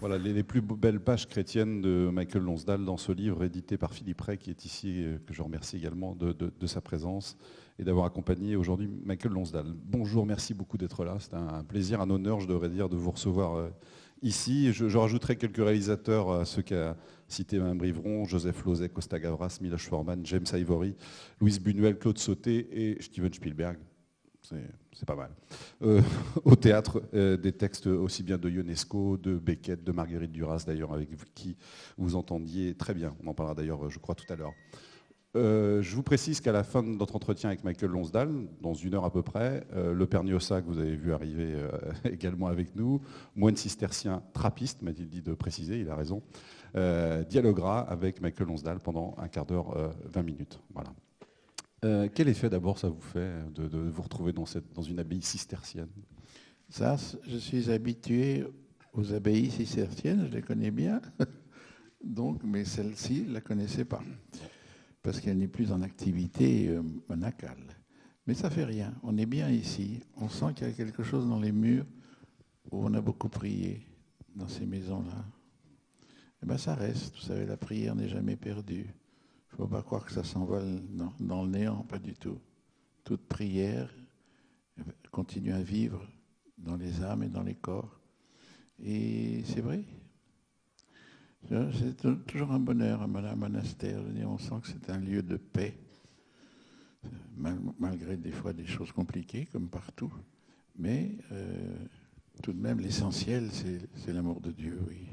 Voilà, les plus belles pages chrétiennes de Michael Lonsdale dans ce livre édité par Philippe Ray, qui est ici, que je remercie également de sa présence et d'avoir accompagné aujourd'hui Michael Lonsdale. Bonjour, merci beaucoup d'être là. C'est un plaisir, un honneur, je devrais dire, de vous recevoir ici. Je rajouterai quelques réalisateurs à ceux qu'a cité Mme Brivron: Joseph Losey, Costa Gavras, Miloš Forman, James Ivory, Louise Buñuel, Claude Sauté et Steven Spielberg. C'est pas mal. Au théâtre, des textes aussi bien de Ionesco, de Beckett, de Marguerite Duras, d'ailleurs, avec qui vous entendiez très bien. On en parlera d'ailleurs, je crois, tout à l'heure. Je vous précise qu'à la fin de notre entretien avec Michael Lonsdale, dans 1 heure à peu près, le père Niossa, que vous avez vu arriver également avec nous, moine cistercien trappiste, m'a-t-il dit de préciser, il a raison, dialoguera avec Michael Lonsdale pendant un quart d'heure, 20 minutes. Voilà. Quel effet d'abord ça vous fait de vous retrouver dans une abbaye cistercienne? Ça, je suis habitué aux abbayes cisterciennes, je les connais bien. Donc, mais celle-ci, je ne la connaissais pas, parce qu'elle n'est plus en activité monacale. Mais ça ne fait rien, on est bien ici. On sent qu'il y a quelque chose dans les murs où on a beaucoup prié, dans ces maisons-là. Et bien ça reste, vous savez, la prière n'est jamais perdue. Il ne faut pas croire que ça s'envole dans le néant, pas du tout. Toute prière continue à vivre dans les âmes et dans les corps. Et c'est vrai. C'est toujours un bonheur, un monastère. On sent que c'est un lieu de paix, malgré des fois des choses compliquées, comme partout. Mais tout de même, l'essentiel, c'est l'amour de Dieu, oui.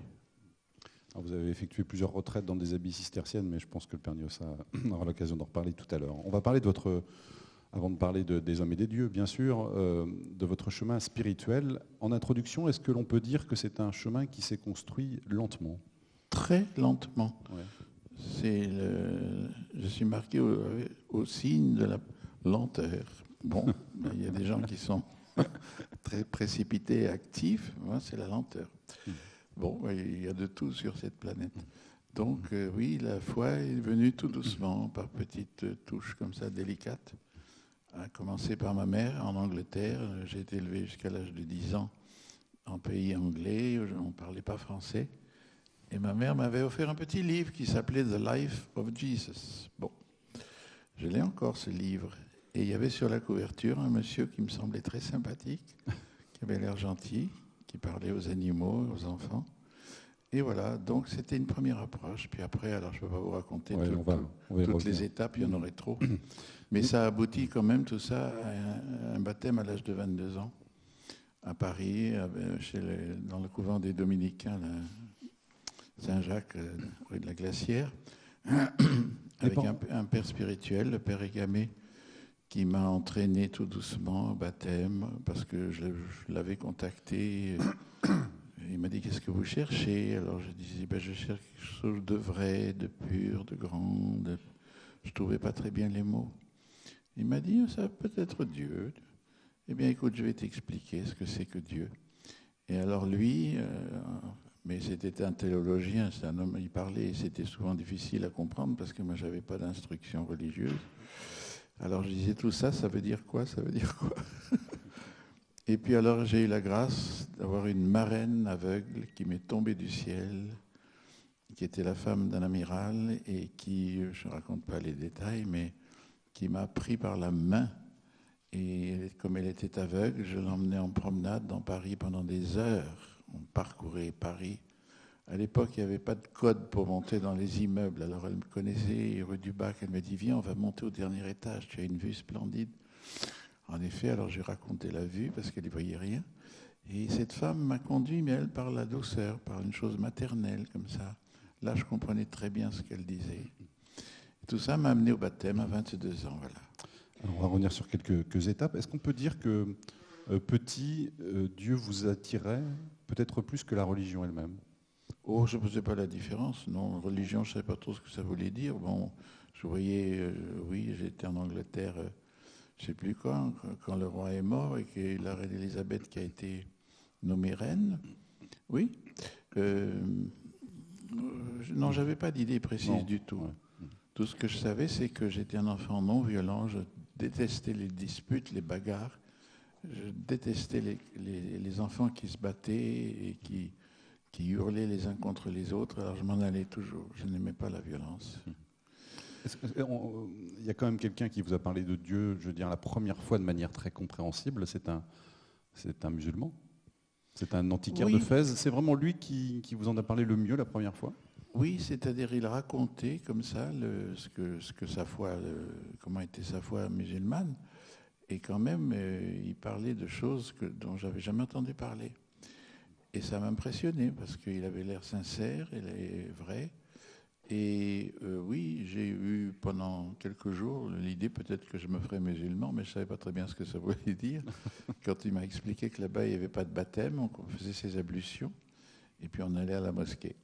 Alors vous avez effectué plusieurs retraites dans des abbayes cisterciennes, mais je pense que le père Niossa aura l'occasion d'en reparler tout à l'heure. On va parler de votre... Avant de parler des hommes et des dieux, bien sûr, de votre chemin spirituel. En introduction, est-ce que l'on peut dire que c'est un chemin qui s'est construit lentement? Très lentement. Ouais. Je suis marqué au signe de la lenteur. Bon, il y a des gens qui sont très précipités et actifs. Moi, c'est la lenteur. Bon, il y a de tout sur cette planète. Donc, oui, la foi est venue tout doucement, par petites touches comme ça, délicates. A commencé par ma mère en Angleterre. J'ai été élevé jusqu'à l'âge de 10 ans en pays anglais. On ne parlait pas français. Et ma mère m'avait offert un petit livre qui s'appelait The Life of Jesus. Bon, je l'ai encore, ce livre. Et il y avait sur la couverture un monsieur qui me semblait très sympathique, qui avait l'air gentil, qui parlait aux animaux, aux enfants. Et voilà, donc c'était une première approche. Puis après, alors je ne peux pas vous raconter toutes les étapes, il y en aurait trop. Mais ça aboutit quand même tout ça à un baptême à l'âge de 22 ans, à Paris, dans le couvent des Dominicains, Saint-Jacques, rue de la Glacière, avec un père spirituel, le père Égamé, qui m'a entraîné tout doucement au baptême, parce que je l'avais contacté. Il m'a dit: qu'est-ce que vous cherchez? Alors je disais: je cherche quelque chose de vrai, de pur, de grand. Je ne trouvais pas très bien les mots. Il m'a dit: ça peut être Dieu. Eh bien écoute, je vais t'expliquer ce que c'est que Dieu. Et alors lui, mais c'était un théologien, c'est un homme, il parlait, et c'était souvent difficile à comprendre parce que moi je n'avais pas d'instruction religieuse. Alors je disais: tout ça, ça veut dire quoi? Ça veut dire quoi? Et puis alors j'ai eu la grâce d'avoir une marraine aveugle qui m'est tombée du ciel, qui était la femme d'un amiral et qui, je ne raconte pas les détails, mais qui m'a pris par la main. Et comme elle était aveugle, je l'emmenais en promenade dans Paris pendant des heures. On parcourait Paris. À l'époque, il n'y avait pas de code pour monter dans les immeubles. Alors elle me connaissait, rue du Bac, elle m'a dit: viens, on va monter au dernier étage, tu as une vue splendide. En effet, alors j'ai raconté la vue parce qu'elle n'y voyait rien. Et cette femme m'a conduit, mais elle, par la douceur, par une chose maternelle comme ça. Là, je comprenais très bien ce qu'elle disait. Et tout ça m'a amené au baptême à 22 ans, voilà. Alors, on va revenir sur quelques étapes. Est-ce qu'on peut dire que petit, Dieu vous attirait peut-être plus que la religion elle-même? Oh, je ne faisais pas la différence. Non, religion, je ne savais pas trop ce que ça voulait dire. Bon, je voyais, oui, j'étais en Angleterre, je ne sais plus quand le roi est mort et que la reine Elisabeth qui a été nommée reine. Oui. Non, je n'avais pas d'idée précise du tout. Ouais. Tout ce que je savais, c'est que j'étais un enfant non violent. Je détestais les disputes, les bagarres. Je détestais les enfants qui se battaient et qui qui hurlaient les uns contre les autres. Alors je m'en allais toujours. Je n'aimais pas la violence. Il y a quand même quelqu'un qui vous a parlé de Dieu, je veux dire, la première fois de manière très compréhensible. C'est un musulman. C'est un antiquaire de Fès. C'est vraiment lui qui vous en a parlé le mieux la première fois? Oui, c'est-à-dire il racontait comme ça ce que sa foi, comment était sa foi musulmane, et quand même il parlait de choses dont j'avais jamais entendu parler. Et ça m'impressionnait parce qu'il avait l'air sincère, il est vrai. Et oui, j'ai eu pendant quelques jours l'idée peut-être que je me ferais musulman, mais je ne savais pas très bien ce que ça voulait dire. Quand il m'a expliqué que là-bas il n'y avait pas de baptême, on faisait ses ablutions, et puis on allait à la mosquée.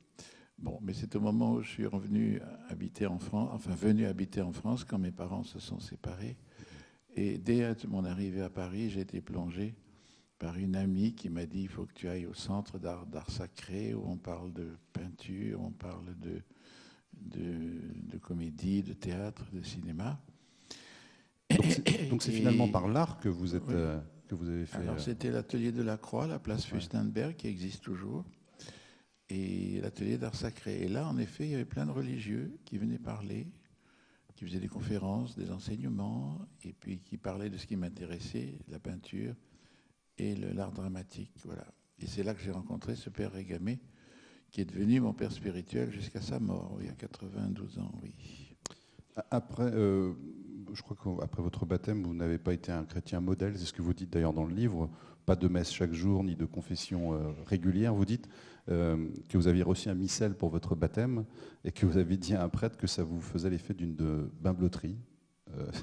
Bon, mais c'est au moment où je suis revenu habiter en France, enfin venu habiter en France, quand mes parents se sont séparés. Et dès mon arrivée à Paris, j'ai été plongé par une amie qui m'a dit il faut que tu ailles au centre d'art sacré où on parle de peinture, on parle de comédie, de théâtre, de cinéma. Donc c'est finalement par l'art que vous êtes, Oui. que vous avez fait. Alors c'était l'atelier de la Croix, la place Furstenberg, qui existe toujours, et l'atelier d'art sacré. Et là, en effet, il y avait plein de religieux qui venaient parler, qui faisaient des conférences, des enseignements, et puis qui parlaient de ce qui m'intéressait, la peinture et l'art dramatique. Voilà. Et c'est là que j'ai rencontré ce père Régamé, qui est devenu mon père spirituel jusqu'à sa mort, il y a 92 ans, oui. Après, je crois qu'après votre baptême, vous n'avez pas été un chrétien modèle, c'est ce que vous dites d'ailleurs dans le livre, pas de messe chaque jour, ni de confession régulière. Vous dites que vous aviez reçu un missel pour votre baptême et que vous avez dit à un prêtre que ça vous faisait l'effet d'une bimbloterie.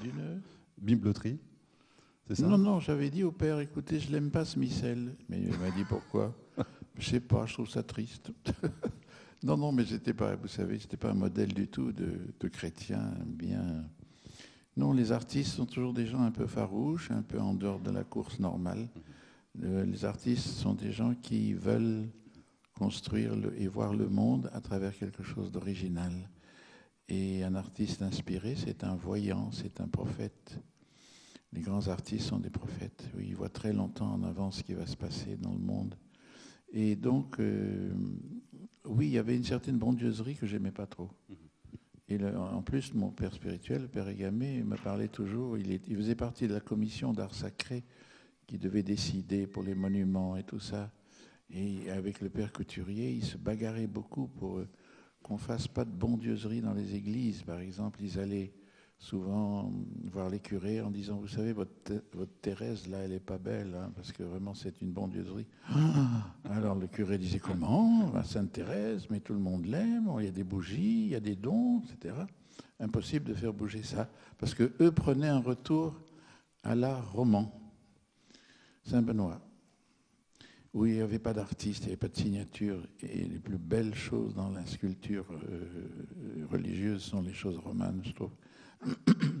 D'une bimbloterie, c'est ça? Non, non, j'avais dit au père, écoutez, je l'aime pas ce missel. Mais il m'a dit pourquoi? Je sais pas, je trouve ça triste. Non, non, mais j'étais pas, vous savez, j'étais pas un modèle du tout de chrétien bien. Non, les artistes sont toujours des gens un peu farouches, un peu en dehors de la course normale. Les artistes sont des gens qui veulent construire et voir le monde à travers quelque chose d'original. Et un artiste inspiré, c'est un voyant, c'est un prophète. Les grands artistes sont des prophètes. Oui, ils voient très longtemps en avance ce qui va se passer dans le monde. Et donc, oui, il y avait une certaine bondieuserie que j'aimais pas trop. Et en plus, mon père spirituel, le père Régamé, me parlait toujours. Il faisait partie de la commission d'art sacré qui devait décider pour les monuments et tout ça. Et avec le père Couturier, il se bagarrait beaucoup pour qu'on fasse pas de bondieuserie dans les églises. Par exemple, ils allaient souvent voir les curés en disant, vous savez, votre Thérèse, là, elle n'est pas belle, hein, parce que vraiment, c'est une bondieuserie. Alors le curé disait, comment? Sainte Thérèse, mais tout le monde l'aime, il y a des bougies, il y a des dons, etc. Impossible de faire bouger ça, parce qu'eux prenaient un retour à l'art roman. Saint-Benoît, où il n'y avait pas d'artiste, il n'y avait pas de signature, et les plus belles choses dans la sculpture religieuse sont les choses romanes, je trouve.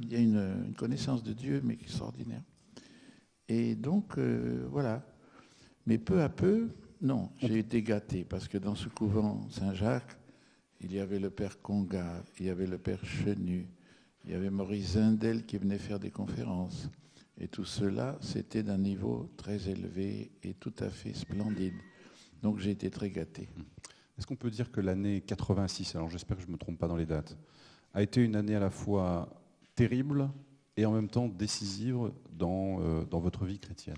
Il y a une connaissance de Dieu, mais extraordinaire. Et donc, voilà. Mais peu à peu, non, j'ai été gâté, parce que dans ce couvent Saint-Jacques, il y avait le père Conga, il y avait le père Chenu, il y avait Maurice Zindel qui venait faire des conférences. Et tout cela, c'était d'un niveau très élevé et tout à fait splendide. Donc j'ai été très gâté. Est-ce qu'on peut dire que l'année 86, alors j'espère que je ne me trompe pas dans les dates, a été une année à la fois terrible et en même temps décisive dans votre vie chrétienne?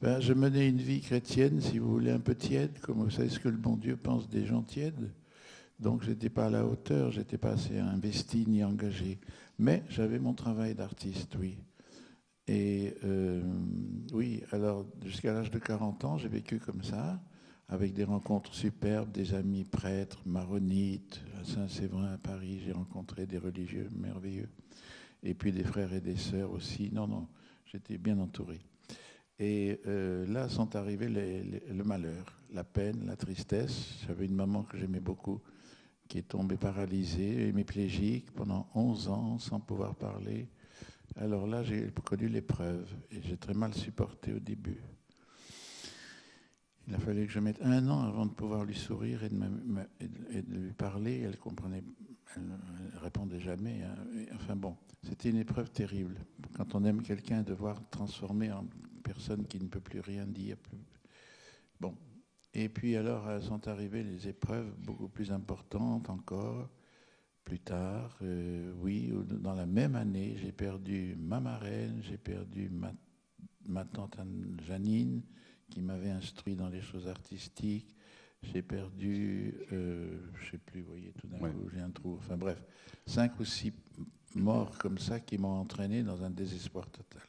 Ben, je menais une vie chrétienne, si vous voulez, un peu tiède, comme vous savez ce que le bon Dieu pense des gens tièdes. Donc je n'étais pas à la hauteur, je n'étais pas assez investi ni engagé. Mais j'avais mon travail d'artiste, oui. Et oui, alors jusqu'à l'âge de 40 ans, j'ai vécu comme ça, avec des rencontres superbes, des amis prêtres, maronites, à Saint-Séverin, à Paris, j'ai rencontré des religieux merveilleux. Et puis des frères et des sœurs aussi. Non, non, j'étais bien entouré. Et là sont arrivés le malheur, la peine, la tristesse. J'avais une maman que j'aimais beaucoup, qui est tombée paralysée, hémiplégique, pendant 11 ans, sans pouvoir parler. Alors là, j'ai connu l'épreuve, et j'ai très mal supporté au début. Il a fallu que je mette 1 an avant de pouvoir lui sourire et de lui parler. Elle comprenait, elle ne répondait jamais. Hein. Enfin bon, c'était une épreuve terrible. Quand on aime quelqu'un, de voir transformer en personne qui ne peut plus rien dire. Bon, Et puis alors sont arrivées les épreuves beaucoup plus importantes encore. Plus tard, oui, dans la même année, j'ai perdu ma marraine, j'ai perdu ma tante Janine, qui m'avait instruit dans les choses artistiques. J'ai perdu, je ne sais plus, vous voyez, tout d'un coup, j'ai un trou. Enfin bref, 5 ou 6 morts comme ça qui m'ont entraîné dans un désespoir total.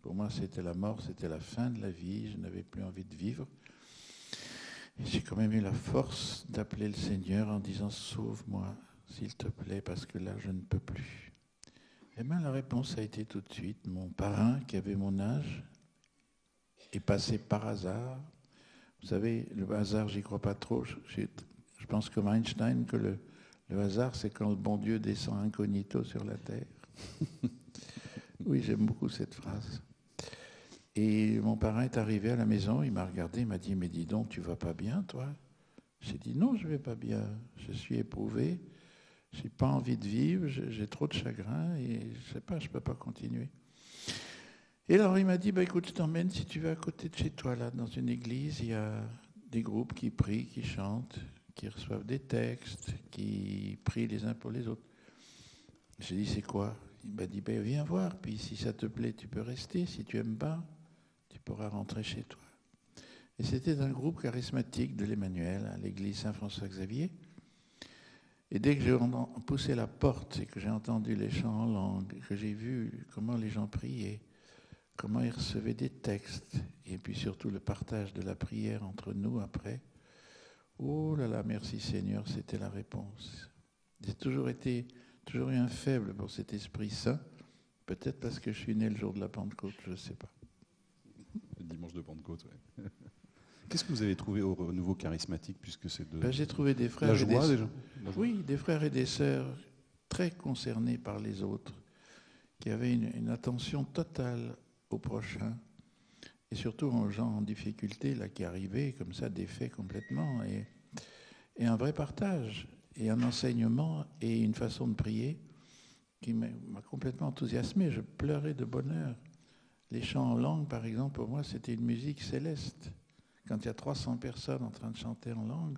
Pour moi, c'était la mort, c'était la fin de la vie, je n'avais plus envie de vivre. Et j'ai quand même eu la force d'appeler le Seigneur en disant « Sauve-moi, s'il te plaît, parce que là, je ne peux plus. » Eh bien, la réponse a été tout de suite. Mon parrain, qui avait mon âge, est passé par hasard. Vous savez, le hasard, j'y crois pas trop. Je pense comme Einstein que le hasard, c'est quand le bon Dieu descend incognito sur la terre. Oui, j'aime beaucoup cette phrase. Et mon parrain est arrivé à la maison, il m'a regardé, il m'a dit « Mais dis donc, tu vas pas bien, toi ?» J'ai dit « Non, je vais pas bien. Je suis éprouvé. J'ai pas envie de vivre. J'ai trop de chagrin et je sais pas, je peux pas continuer. » Et alors il m'a dit « Écoute, je t'emmène si tu veux à côté de chez toi, là, dans une église. Il y a des groupes qui prient, qui chantent, qui reçoivent des textes, qui prient les uns pour les autres. » J'ai dit « C'est quoi ?» Il m'a dit « Viens voir. Puis si ça te plaît, tu peux rester. Si tu aimes pas, tu pourras rentrer chez toi. » Et c'était un groupe charismatique de l'Emmanuel à l'église Saint-François-Xavier. Et dès que j'ai poussé la porte et que j'ai entendu les chants en langue, que j'ai vu comment les gens priaient, comment ils recevaient des textes, et puis surtout le partage de la prière entre nous après, oh là là, merci Seigneur, c'était la réponse. J'ai toujours eu un faible pour cet Esprit Saint, peut-être parce que je suis né le jour de la Pentecôte, je ne sais pas. Le dimanche de Pentecôte, oui. Qu'est-ce que vous avez trouvé au renouveau charismatique, puisque c'est de J'ai trouvé des frères la joie, déjà. Oui, des frères et des sœurs très concernés par les autres, qui avaient une attention totale au prochain, et surtout aux gens en difficulté, là, qui arrivaient comme ça, défaits complètement, et un vrai partage, et un enseignement, et une façon de prier qui m'a complètement enthousiasmé. Je pleurais de bonheur. Les chants en langue, par exemple, pour moi, c'était une musique céleste. Quand il y a 300 personnes en train de chanter en langue,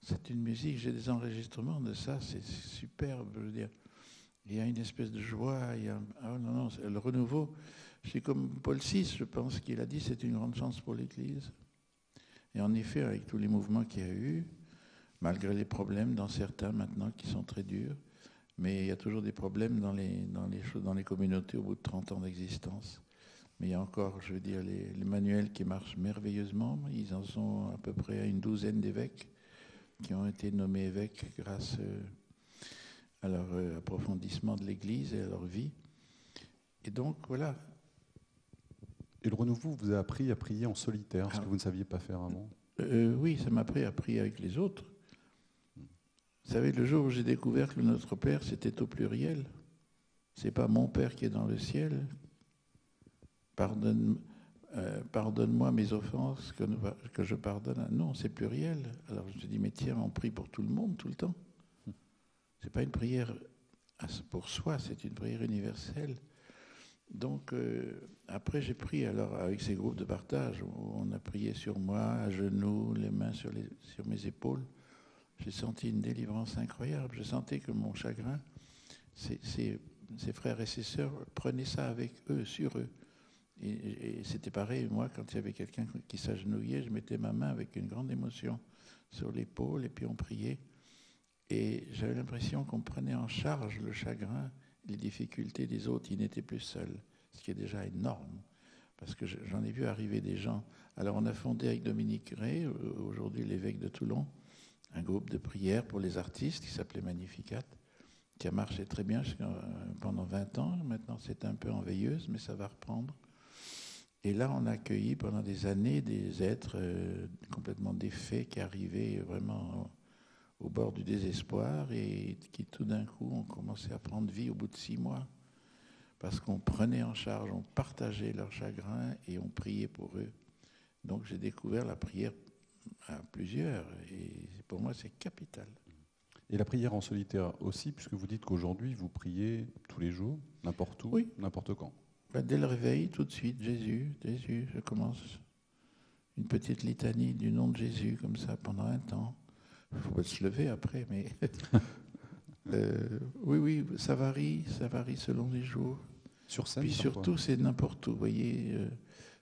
c'est une musique, j'ai des enregistrements de ça, c'est superbe, je veux dire. Il y a une espèce de joie, non, le renouveau, c'est comme Paul VI, je pense qu'il a dit, c'est une grande chance pour l'Église. Et en effet, avec tous les mouvements qu'il y a eu, malgré les problèmes dans certains maintenant qui sont très durs, mais il y a toujours des problèmes dans les communautés au bout de 30 ans d'existence. Mais il y a encore, je veux dire, les manuels qui marchent merveilleusement. Ils en sont à peu près à une douzaine d'évêques qui ont été nommés évêques grâce à leur approfondissement de l'Église et à leur vie. Et donc, voilà. Et le renouveau vous a appris à prier en solitaire, ce que vous ne saviez pas faire avant. Oui, ça m'a appris à prier avec les autres. Vous savez, le jour où j'ai découvert que notre Père, c'était au pluriel, c'est pas mon Père qui est dans le ciel. Pardonne-moi mes offenses que je pardonne. Non, c'est pluriel. Alors je me suis dit, mais tiens, on prie pour tout le monde, tout le temps. C'est pas une prière pour soi, c'est une prière universelle. Donc après, j'ai prié alors avec ces groupes de partage où on a prié sur moi, à genoux, les mains sur mes épaules. J'ai senti une délivrance incroyable. Je sentais que mon chagrin, ces frères et ces sœurs prenaient ça avec eux, sur eux. Et c'était pareil, moi, quand il y avait quelqu'un qui s'agenouillait, je mettais ma main avec une grande émotion sur l'épaule et puis on priait. Et j'avais l'impression qu'on prenait en charge le chagrin, les difficultés des autres. Ils n'étaient plus seuls, ce qui est déjà énorme. Parce que j'en ai vu arriver des gens. Alors on a fondé avec Dominique Ray, aujourd'hui l'évêque de Toulon, un groupe de prière pour les artistes qui s'appelait Magnificat, qui a marché très bien pendant 20 ans. Maintenant c'est un peu en veilleuse, mais ça va reprendre. Et là, on a accueilli pendant des années des êtres complètement défaits qui arrivaient vraiment au bord du désespoir et qui tout d'un coup ont commencé à prendre vie au bout de 6 mois parce qu'on prenait en charge, on partageait leur chagrin et on priait pour eux. Donc j'ai découvert la prière à plusieurs et pour moi c'est capital. Et la prière en solitaire aussi, puisque vous dites qu'aujourd'hui vous priez tous les jours, n'importe où, oui. N'importe quand. Dès le réveil, tout de suite, Jésus, je commence. une petite litanie du nom de Jésus, comme ça, pendant un temps. Il faut pas se lever après, mais... oui, ça varie selon les jours. Sur scène, puis surtout, c'est n'importe où, vous voyez.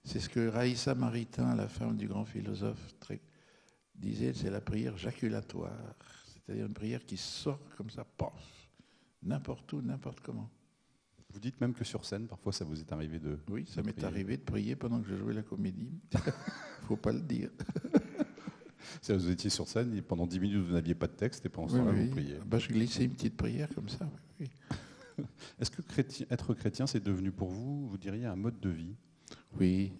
C'est ce que Raïssa Maritain, la femme du grand philosophe, disait, c'est la prière jaculatoire. C'est-à-dire une prière qui sort comme ça, paf, n'importe où, n'importe comment. Vous dites même que sur scène, parfois, ça vous est arrivé de... Oui, ça m'est arrivé de prier pendant que je jouais la comédie. Faut pas le dire. Vous étiez sur scène et pendant 10 minutes, vous n'aviez pas de texte et pendant ce temps-là, vous priez. Je glissais une petite prière comme ça. Oui. Est-ce que être chrétien, c'est devenu pour vous, vous diriez, un mode de vie? Oui.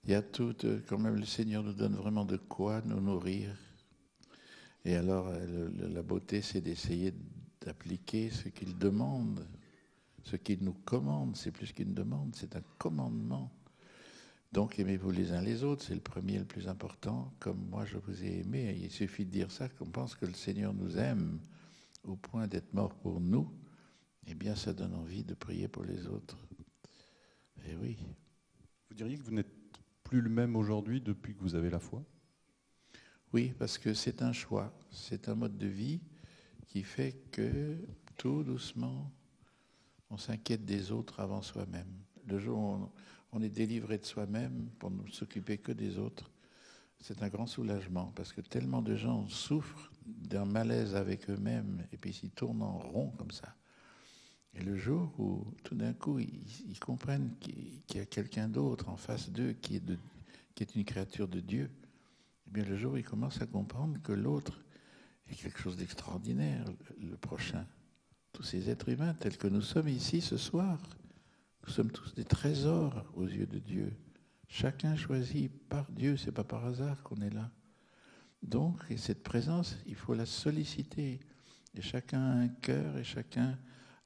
Il y a tout, quand même, le Seigneur nous donne vraiment de quoi nous nourrir. Et alors, la beauté, c'est d'essayer d'appliquer ce qu'il demande. Ce qu'il nous commande, c'est plus qu'une demande, c'est un commandement. Donc aimez-vous les uns les autres, c'est le premier et le plus important, comme moi je vous ai aimé. Il suffit de dire ça, qu'on pense que le Seigneur nous aime au point d'être mort pour nous, eh bien ça donne envie de prier pour les autres. Et oui. Vous diriez que vous n'êtes plus le même aujourd'hui depuis que vous avez la foi? Oui, parce que c'est un choix, c'est un mode de vie qui fait que tout doucement, on s'inquiète des autres avant soi-même. Le jour où on est délivré de soi-même pour ne s'occuper que des autres, c'est un grand soulagement parce que tellement de gens souffrent d'un malaise avec eux-mêmes et puis s'ils tournent en rond comme ça. Et le jour où tout d'un coup ils comprennent qu'il y a quelqu'un d'autre en face d'eux qui est une créature de Dieu, eh bien le jour où ils commencent à comprendre que l'autre est quelque chose d'extraordinaire, le prochain. Tous ces êtres humains tels que nous sommes ici ce soir, nous sommes tous des trésors aux yeux de Dieu. Chacun choisi par Dieu, c'est pas par hasard qu'on est là. Donc, et cette présence, il faut la solliciter. Et chacun a un cœur, et chacun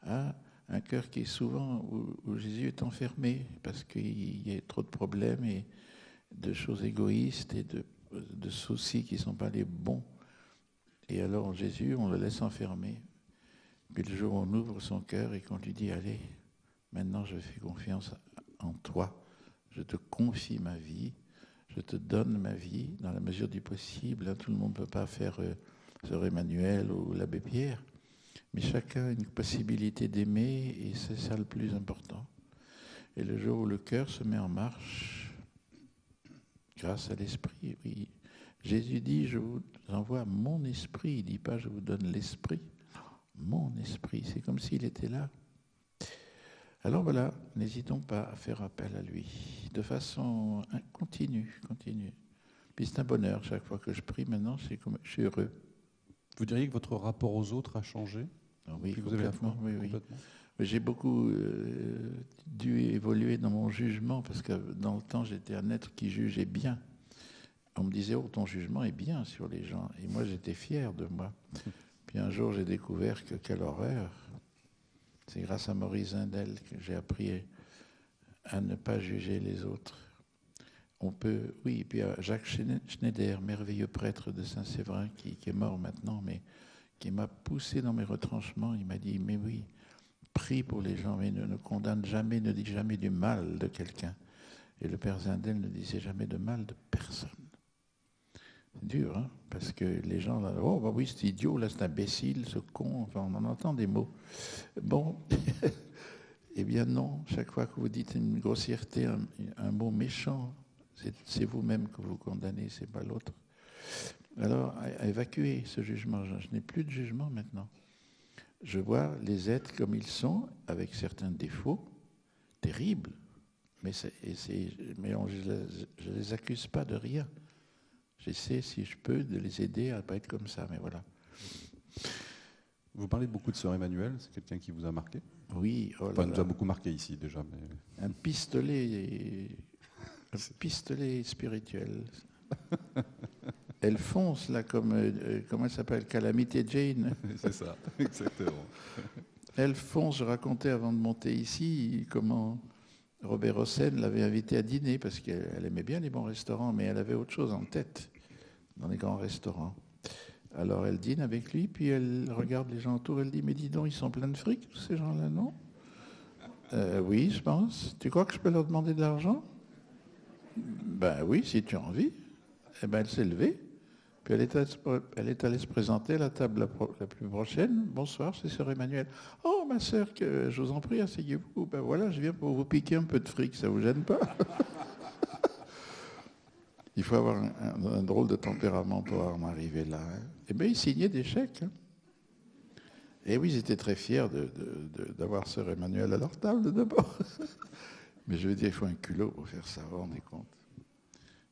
a un cœur qui est souvent où Jésus est enfermé, parce qu'il y a trop de problèmes et de choses égoïstes et de soucis qui ne sont pas les bons. Et alors Jésus, on le laisse enfermer. Puis le jour où on ouvre son cœur et qu'on lui dit, allez, maintenant je fais confiance en toi, je te confie ma vie, je te donne ma vie dans la mesure du possible. Tout le monde ne peut pas faire Sœur Emmanuel ou l'abbé Pierre, mais chacun a une possibilité d'aimer et c'est ça le plus important. Et le jour où le cœur se met en marche, grâce à l'esprit, oui. Jésus dit, je vous envoie mon esprit, il ne dit pas je vous donne l'esprit. Mon esprit, c'est comme s'il était là. Alors voilà, n'hésitons pas à faire appel à lui, de façon continue. Puis c'est un bonheur, chaque fois que je prie maintenant, c'est comme je suis heureux. Vous diriez que votre rapport aux autres a changé? Oui, vous avez la foi, oui. Complètement. J'ai beaucoup dû évoluer dans mon jugement, parce que dans le temps, j'étais un être qui jugeait bien. On me disait, oh, ton jugement est bien sur les gens. Et moi, j'étais fier de moi. Puis un jour, j'ai découvert que quelle horreur. C'est grâce à Maurice Zindel que j'ai appris à ne pas juger les autres. On peut, oui, et puis Jacques Schneider, merveilleux prêtre de Saint-Séverin, qui est mort maintenant, mais qui m'a poussé dans mes retranchements. Il m'a dit, mais oui, prie pour les gens, mais ne condamne jamais, ne dis jamais du mal de quelqu'un. Et le père Zindel ne disait jamais de mal de personne. C'est dur, hein, parce que les gens, là, oh bah oui, c'est idiot, là, c'est imbécile, ce con, enfin, on en entend des mots. Bon, eh bien non, chaque fois que vous dites une grossièreté, un mot méchant, c'est vous-même que vous condamnez, c'est pas l'autre. Alors, à évacuer ce jugement, je n'ai plus de jugement maintenant. Je vois les êtres comme ils sont, avec certains défauts terribles, mais je ne les accuse pas de rien. J'essaie, si je peux, de les aider à ne pas être comme ça, mais voilà. Vous parlez beaucoup de Sœur Emmanuel, c'est quelqu'un qui vous a marqué? Oui. Oh là enfin, nous a beaucoup marqué ici déjà. Mais... Un pistolet spirituel. Elle fonce là comme, comment elle s'appelle, Calamité Jane. C'est ça, exactement. Elle fonce, je racontais avant de monter ici comment Robert Hossein l'avait invitée à dîner parce qu'elle aimait bien les bons restaurants, mais elle avait autre chose en tête dans les grands restaurants. Alors elle dîne avec lui, puis elle regarde les gens autour, elle dit, mais dis donc, ils sont pleins de fric, tous ces gens-là, non? Oui, je pense. Tu crois que je peux leur demander de l'argent? Ben oui, si tu as envie. Eh ben elle s'est levée. Puis elle est allée se présenter à la table la plus prochaine. Bonsoir, c'est sœur Emmanuel. Oh, ma sœur, je vous en prie, asseyez-vous. Ben voilà, je viens pour vous piquer un peu de fric, ça vous gêne pas? Il faut avoir un drôle de tempérament pour en arriver là. Hein. Eh bien, ils signaient des chèques. Hein. Et oui, ils étaient très fiers d'avoir sœur Emmanuel à leur table d'abord. Mais je veux dire, il faut un culot pour faire ça, vous vous rendez compte?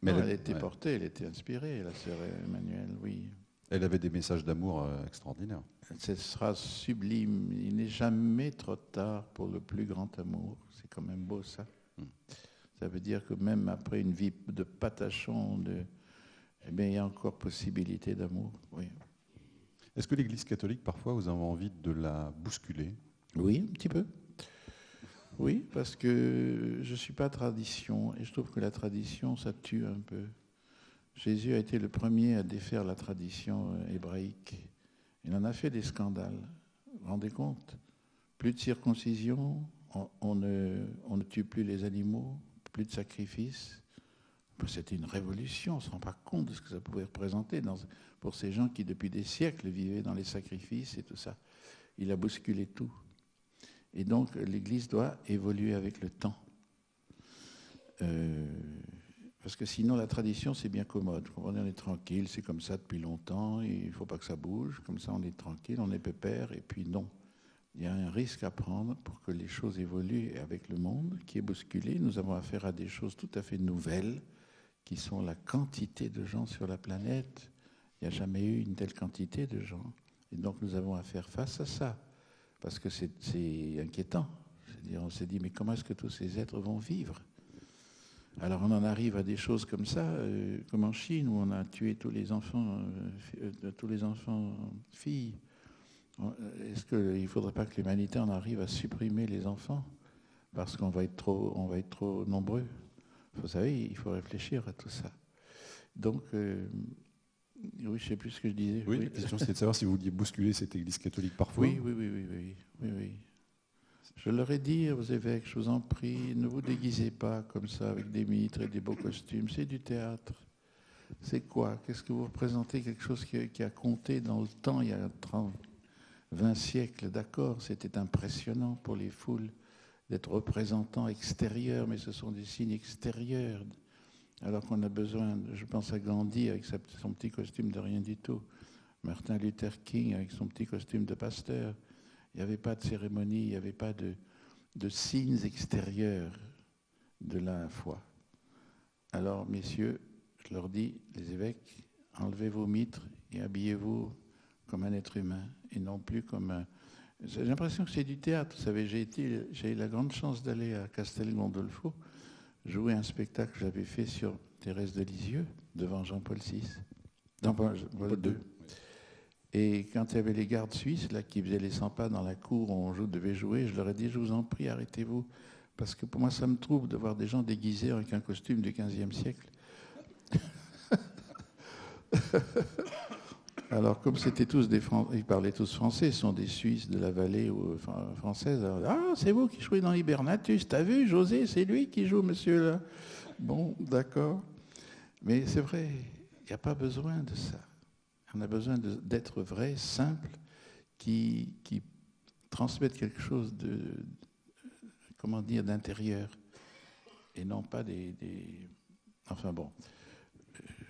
Mais non, elle était portée, elle était inspirée, la sœur Emmanuel, oui. Elle avait des messages d'amour extraordinaires. Ce sera sublime. Il n'est jamais trop tard pour le plus grand amour. C'est quand même beau, ça. Ça veut dire que même après une vie de patachon, eh bien, il y a encore possibilité d'amour. Oui. Est-ce que l'Église catholique, parfois, vous avez envie de la bousculer? Oui, un petit peu. Oui, parce que je ne suis pas tradition, et je trouve que la tradition, ça tue un peu. Jésus a été le premier à défaire la tradition hébraïque. Il en a fait des scandales. Vous vous rendez compte? Plus de circoncision, on ne tue plus les animaux, plus de sacrifices. C'était une révolution, on ne se rend pas compte de ce que ça pouvait représenter pour ces gens qui, depuis des siècles, vivaient dans les sacrifices et tout ça. Il a bousculé tout. Et donc, l'Église doit évoluer avec le temps. Parce que sinon, la tradition, c'est bien commode. On est tranquille, c'est comme ça depuis longtemps, et il ne faut pas que ça bouge. Comme ça, on est tranquille, on est pépère, et puis non. Il y a un risque à prendre pour que les choses évoluent avec le monde qui est bousculé. Nous avons affaire à des choses tout à fait nouvelles, qui sont la quantité de gens sur la planète. Il n'y a jamais eu une telle quantité de gens. Et donc, nous avons à faire face à ça. Parce que c'est inquiétant. C'est-à-dire, on s'est dit, mais comment est-ce que tous ces êtres vont vivre? Alors on en arrive à des choses comme ça, comme en Chine, où on a tué tous les enfants filles. Est-ce qu'il ne faudrait pas que l'humanité en arrive à supprimer les enfants? Parce qu'on va être trop nombreux. Vous savez, il faut réfléchir à tout ça. Donc, oui, je ne sais plus ce que je disais. Oui, la question c'était de savoir si vous vouliez bousculer cette Église catholique parfois. Oui. Je leur ai dit aux évêques, je vous en prie, ne vous déguisez pas comme ça avec des mitres et des beaux costumes. C'est du théâtre. C'est quoi? Qu'est-ce que vous représentez? Quelque chose qui a compté dans le temps, il y a 20 siècles, d'accord? C'était impressionnant pour les foules d'être représentants extérieurs, mais ce sont des signes extérieurs. Alors qu'on a besoin, je pense à Gandhi avec son petit costume de rien du tout. Martin Luther King avec son petit costume de pasteur. Il n'y avait pas de cérémonie, il n'y avait pas de signes extérieurs de la foi. Alors, messieurs, je leur dis, les évêques, enlevez vos mitres et habillez-vous comme un être humain et non plus comme un... J'ai l'impression que c'est du théâtre. Vous savez, j'ai eu la grande chance d'aller à Castel Gandolfo jouer un spectacle que j'avais fait sur Thérèse de Lisieux devant Jean-Paul VI. Non, Paul II. Et quand il y avait les gardes suisses là, qui faisaient les 100 pas dans la cour où on devait jouer, je leur ai dit, je vous en prie, arrêtez-vous. Parce que pour moi, ça me trouble de voir des gens déguisés avec un costume du XVe siècle. Alors, comme c'était tous ils parlaient tous français, ce sont des Suisses de la vallée française. Alors, ah, c'est vous qui jouez dans Hibernatus, t'as vu, José, c'est lui qui joue, monsieur là. Bon, d'accord. Mais c'est vrai, il n'y a pas besoin de ça. On a besoin d'être vrai, simple, qui transmettent quelque chose d'intérieur, et non pas Enfin bon,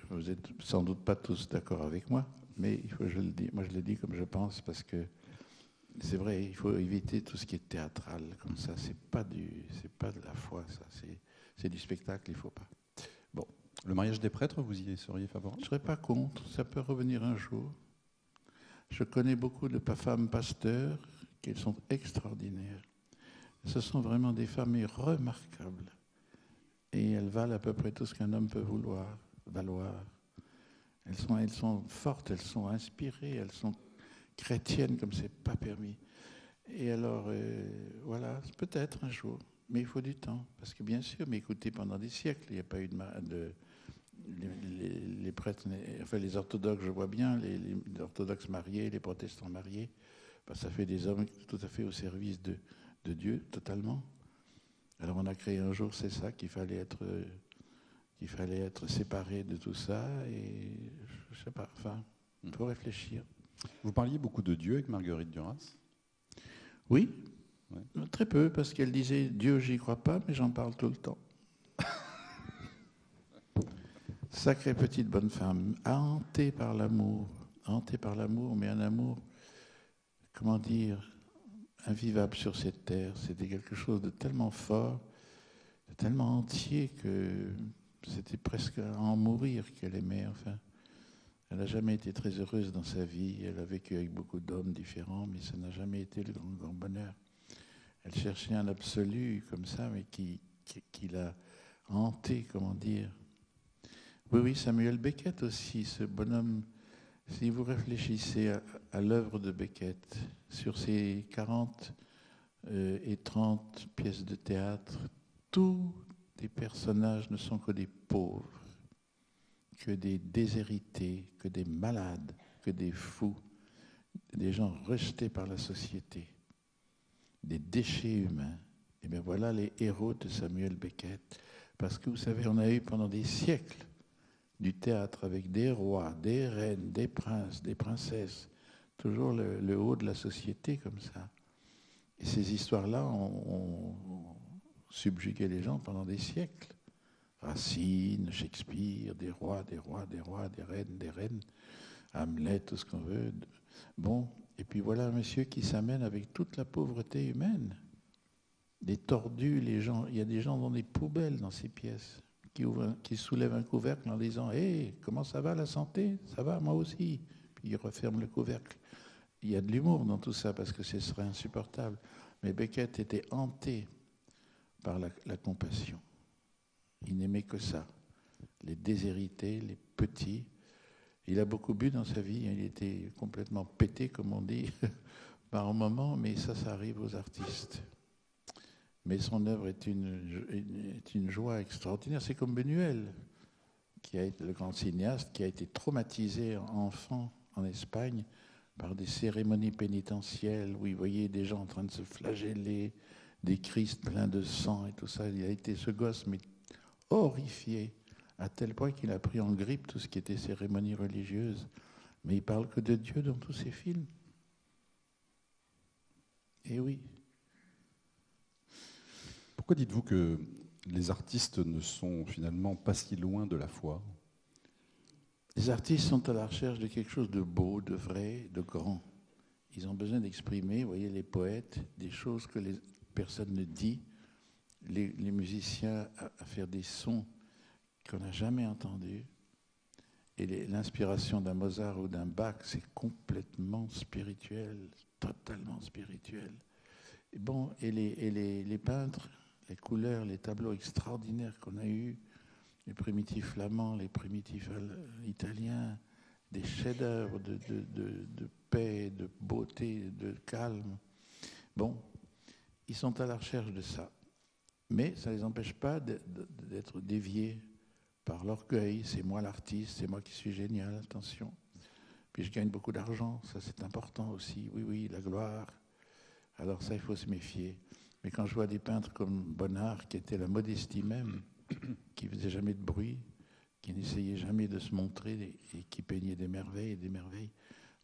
vous n'êtes sans doute pas tous d'accord avec moi, mais il faut que je le dise. Moi, je le dis comme je pense, parce que c'est vrai, il faut éviter tout ce qui est théâtral, comme ça. C'est pas de la foi, ça. C'est du spectacle, il ne faut pas. Bon. Le mariage des prêtres, vous y seriez favorable? Je ne serais pas contre, ça peut revenir un jour. Je connais beaucoup de femmes pasteurs qui sont extraordinaires. Ce sont vraiment des familles remarquables. Et elles valent à peu près tout ce qu'un homme peut valoir. Elles sont fortes, elles sont inspirées, elles sont chrétiennes comme c'est pas permis. Et alors, voilà, peut-être un jour, mais il faut du temps. Parce que bien sûr, mais écoutez, pendant des siècles, il n'y a pas eu les prêtres, enfin les orthodoxes, je vois bien, les orthodoxes mariés, les protestants mariés, ça fait des hommes tout à fait au service de Dieu, totalement. Alors on a créé un jour, c'est ça, qu'il fallait être qu'il fallait être séparé de tout ça. Et je ne sais pas, enfin, il faut réfléchir. Vous parliez beaucoup de Dieu avec Marguerite Duras? Oui, Ouais. très peu, parce qu'elle disait Dieu, j'y crois pas, mais j'en parle tout le temps. Sacrée petite bonne femme, hantée par l'amour, mais un amour, comment dire, invivable sur cette terre. C'était quelque chose de tellement fort, de tellement entier que c'était presque à en mourir qu'elle aimait. Enfin, elle n'a jamais été très heureuse dans sa vie. Elle a vécu avec beaucoup d'hommes différents, mais ça n'a jamais été le grand, grand bonheur. Elle cherchait un absolu comme ça, mais qui l'a hanté, comment dire. Oui, oui, Samuel Beckett aussi, ce bonhomme. Si vous réfléchissez à l'œuvre de Beckett, sur ses 40 et 30 pièces de théâtre, tous les personnages ne sont que des pauvres, que des déshérités, que des malades, que des fous, des gens rejetés par la société, des déchets humains. Et bien voilà les héros de Samuel Beckett. Parce que vous savez, on a eu pendant des siècles du théâtre avec des rois, des reines, des princes, des princesses, toujours le haut de la société comme ça. Et ces histoires-là ont subjugué les gens pendant des siècles. Racine, Shakespeare, des rois, des rois, des rois, des reines, Hamlet, tout ce qu'on veut. Bon, et puis voilà un monsieur qui s'amène avec toute la pauvreté humaine. Des tordus, les gens, il y a des gens dans des poubelles dans ces pièces, qui soulèvent un couvercle en disant « Hé, comment ça va la santé? Ça va, moi aussi ». Puis il referme le couvercle. Il y a de l'humour dans tout ça parce que ce serait insupportable. Mais Beckett était hanté par la compassion. Il n'aimait que ça. Les déshérités, les petits. Il a beaucoup bu dans sa vie. Il était complètement pété, comme on dit, par un moment. Mais ça arrive aux artistes. Mais son œuvre est une joie extraordinaire. C'est comme Buñuel, qui a été le grand cinéaste, qui a été traumatisé enfant en Espagne par des cérémonies pénitentielles où il voyait des gens en train de se flageller, des Christ pleins de sang et tout ça. Il a été ce gosse, mais horrifié, à tel point qu'il a pris en grippe tout ce qui était cérémonie religieuse. Mais il parle que de Dieu dans tous ses films. Et oui. Pourquoi dites-vous que les artistes ne sont finalement pas si loin de la foi? Les artistes sont à la recherche de quelque chose de beau, de vrai, de grand. Ils ont besoin d'exprimer, vous voyez, les poètes, des choses que les personnes ne disent, les musiciens à faire des sons qu'on n'a jamais entendus. Et l'inspiration d'un Mozart ou d'un Bach, c'est complètement spirituel, totalement spirituel. Et bon, et les peintres, les couleurs, les tableaux extraordinaires qu'on a eus, les primitifs flamands, les primitifs italiens, des chefs-d'œuvre de paix, de beauté, de calme. Bon, ils sont à la recherche de ça. Mais ça ne les empêche pas d'être déviés par l'orgueil. C'est moi l'artiste, c'est moi qui suis génial, attention. Puis je gagne beaucoup d'argent, ça c'est important aussi. Oui, oui, la gloire. Alors ça, il faut se méfier. Mais quand je vois des peintres comme Bonnard, qui était la modestie même, qui faisait jamais de bruit, qui n'essayait jamais de se montrer et qui peignait des merveilles et des merveilles.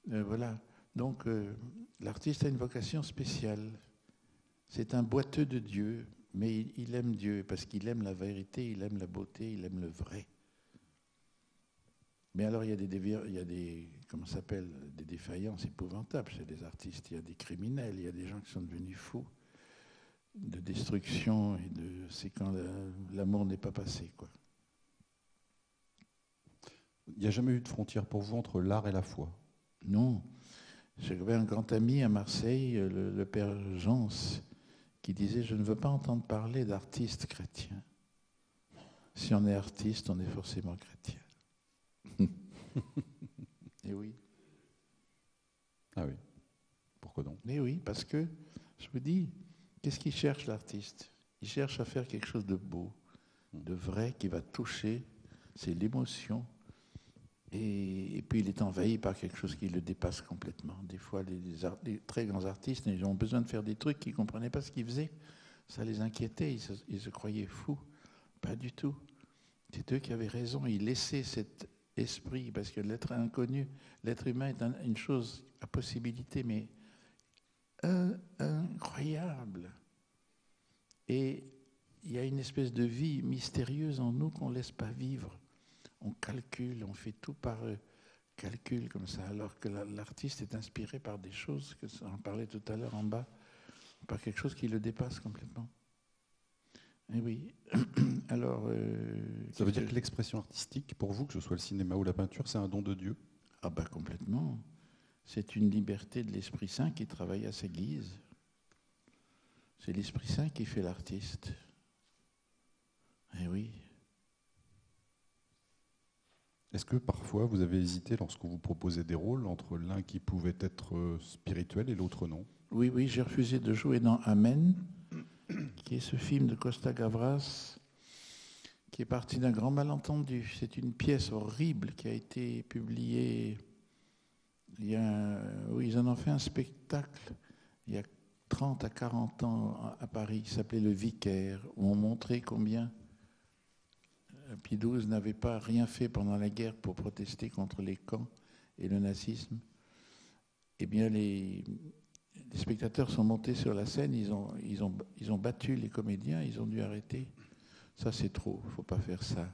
Voilà. Donc, l'artiste a une vocation spéciale. C'est un boiteux de Dieu, mais il aime Dieu parce qu'il aime la vérité, il aime la beauté, il aime le vrai. Mais alors, il y a des comment ça s'appelle, des défaillances épouvantables chez les artistes. Il y a des criminels, il y a des gens qui sont devenus fous de destruction et c'est quand l'amour n'est pas passé, quoi. Il n'y a jamais eu de frontière pour vous entre l'art et la foi? Non. J'avais un grand ami à Marseille, le père Jean, qui disait « Je ne veux pas entendre parler d'artistes chrétiens. Si on est artiste, on est forcément chrétien. » Et oui. Ah oui. Pourquoi donc? Mais oui, parce que, je vous dis, qu'est-ce qu'il cherche l'artiste? Il cherche à faire quelque chose de beau, de vrai, qui va toucher, c'est l'émotion. Et puis il est envahi par quelque chose qui le dépasse complètement. Des fois, les très grands artistes, ils ont besoin de faire des trucs qu'ils ne comprenaient pas ce qu'ils faisaient. Ça les inquiétait, ils se croyaient fous. Pas du tout. C'est eux qui avaient raison. Ils laissaient cet esprit, parce que l'être inconnu, l'être humain est une chose à possibilité, mais incroyable. Et il y a une espèce de vie mystérieuse en nous qu'on ne laisse pas vivre. On calcule, on fait tout par calcul comme ça, alors que l'artiste est inspiré par des choses, que on parlait tout à l'heure en bas, par quelque chose qui le dépasse complètement. Et oui. Alors, ça veut dire que l'expression artistique, pour vous, que ce soit le cinéma ou la peinture, c'est un don de Dieu? Ah ben complètement. C'est une liberté de l'Esprit Saint qui travaille à sa guise. C'est l'Esprit Saint qui fait l'artiste. Eh oui. Est-ce que parfois vous avez hésité lorsque vous proposez des rôles entre l'un qui pouvait être spirituel et l'autre non? Oui, j'ai refusé de jouer dans Amen, qui est ce film de Costa Gavras, qui est parti d'un grand malentendu. C'est une pièce horrible qui a été publiée. Ils en ont fait un spectacle il y a 30 à 40 ans à Paris, qui s'appelait Le Vicaire, où on montrait combien Pie XII n'avait pas rien fait pendant la guerre pour protester contre les camps et le nazisme. Eh bien, les spectateurs sont montés sur la scène, ils ont battu les comédiens, ils ont dû arrêter. Ça, c'est trop, il ne faut pas faire ça.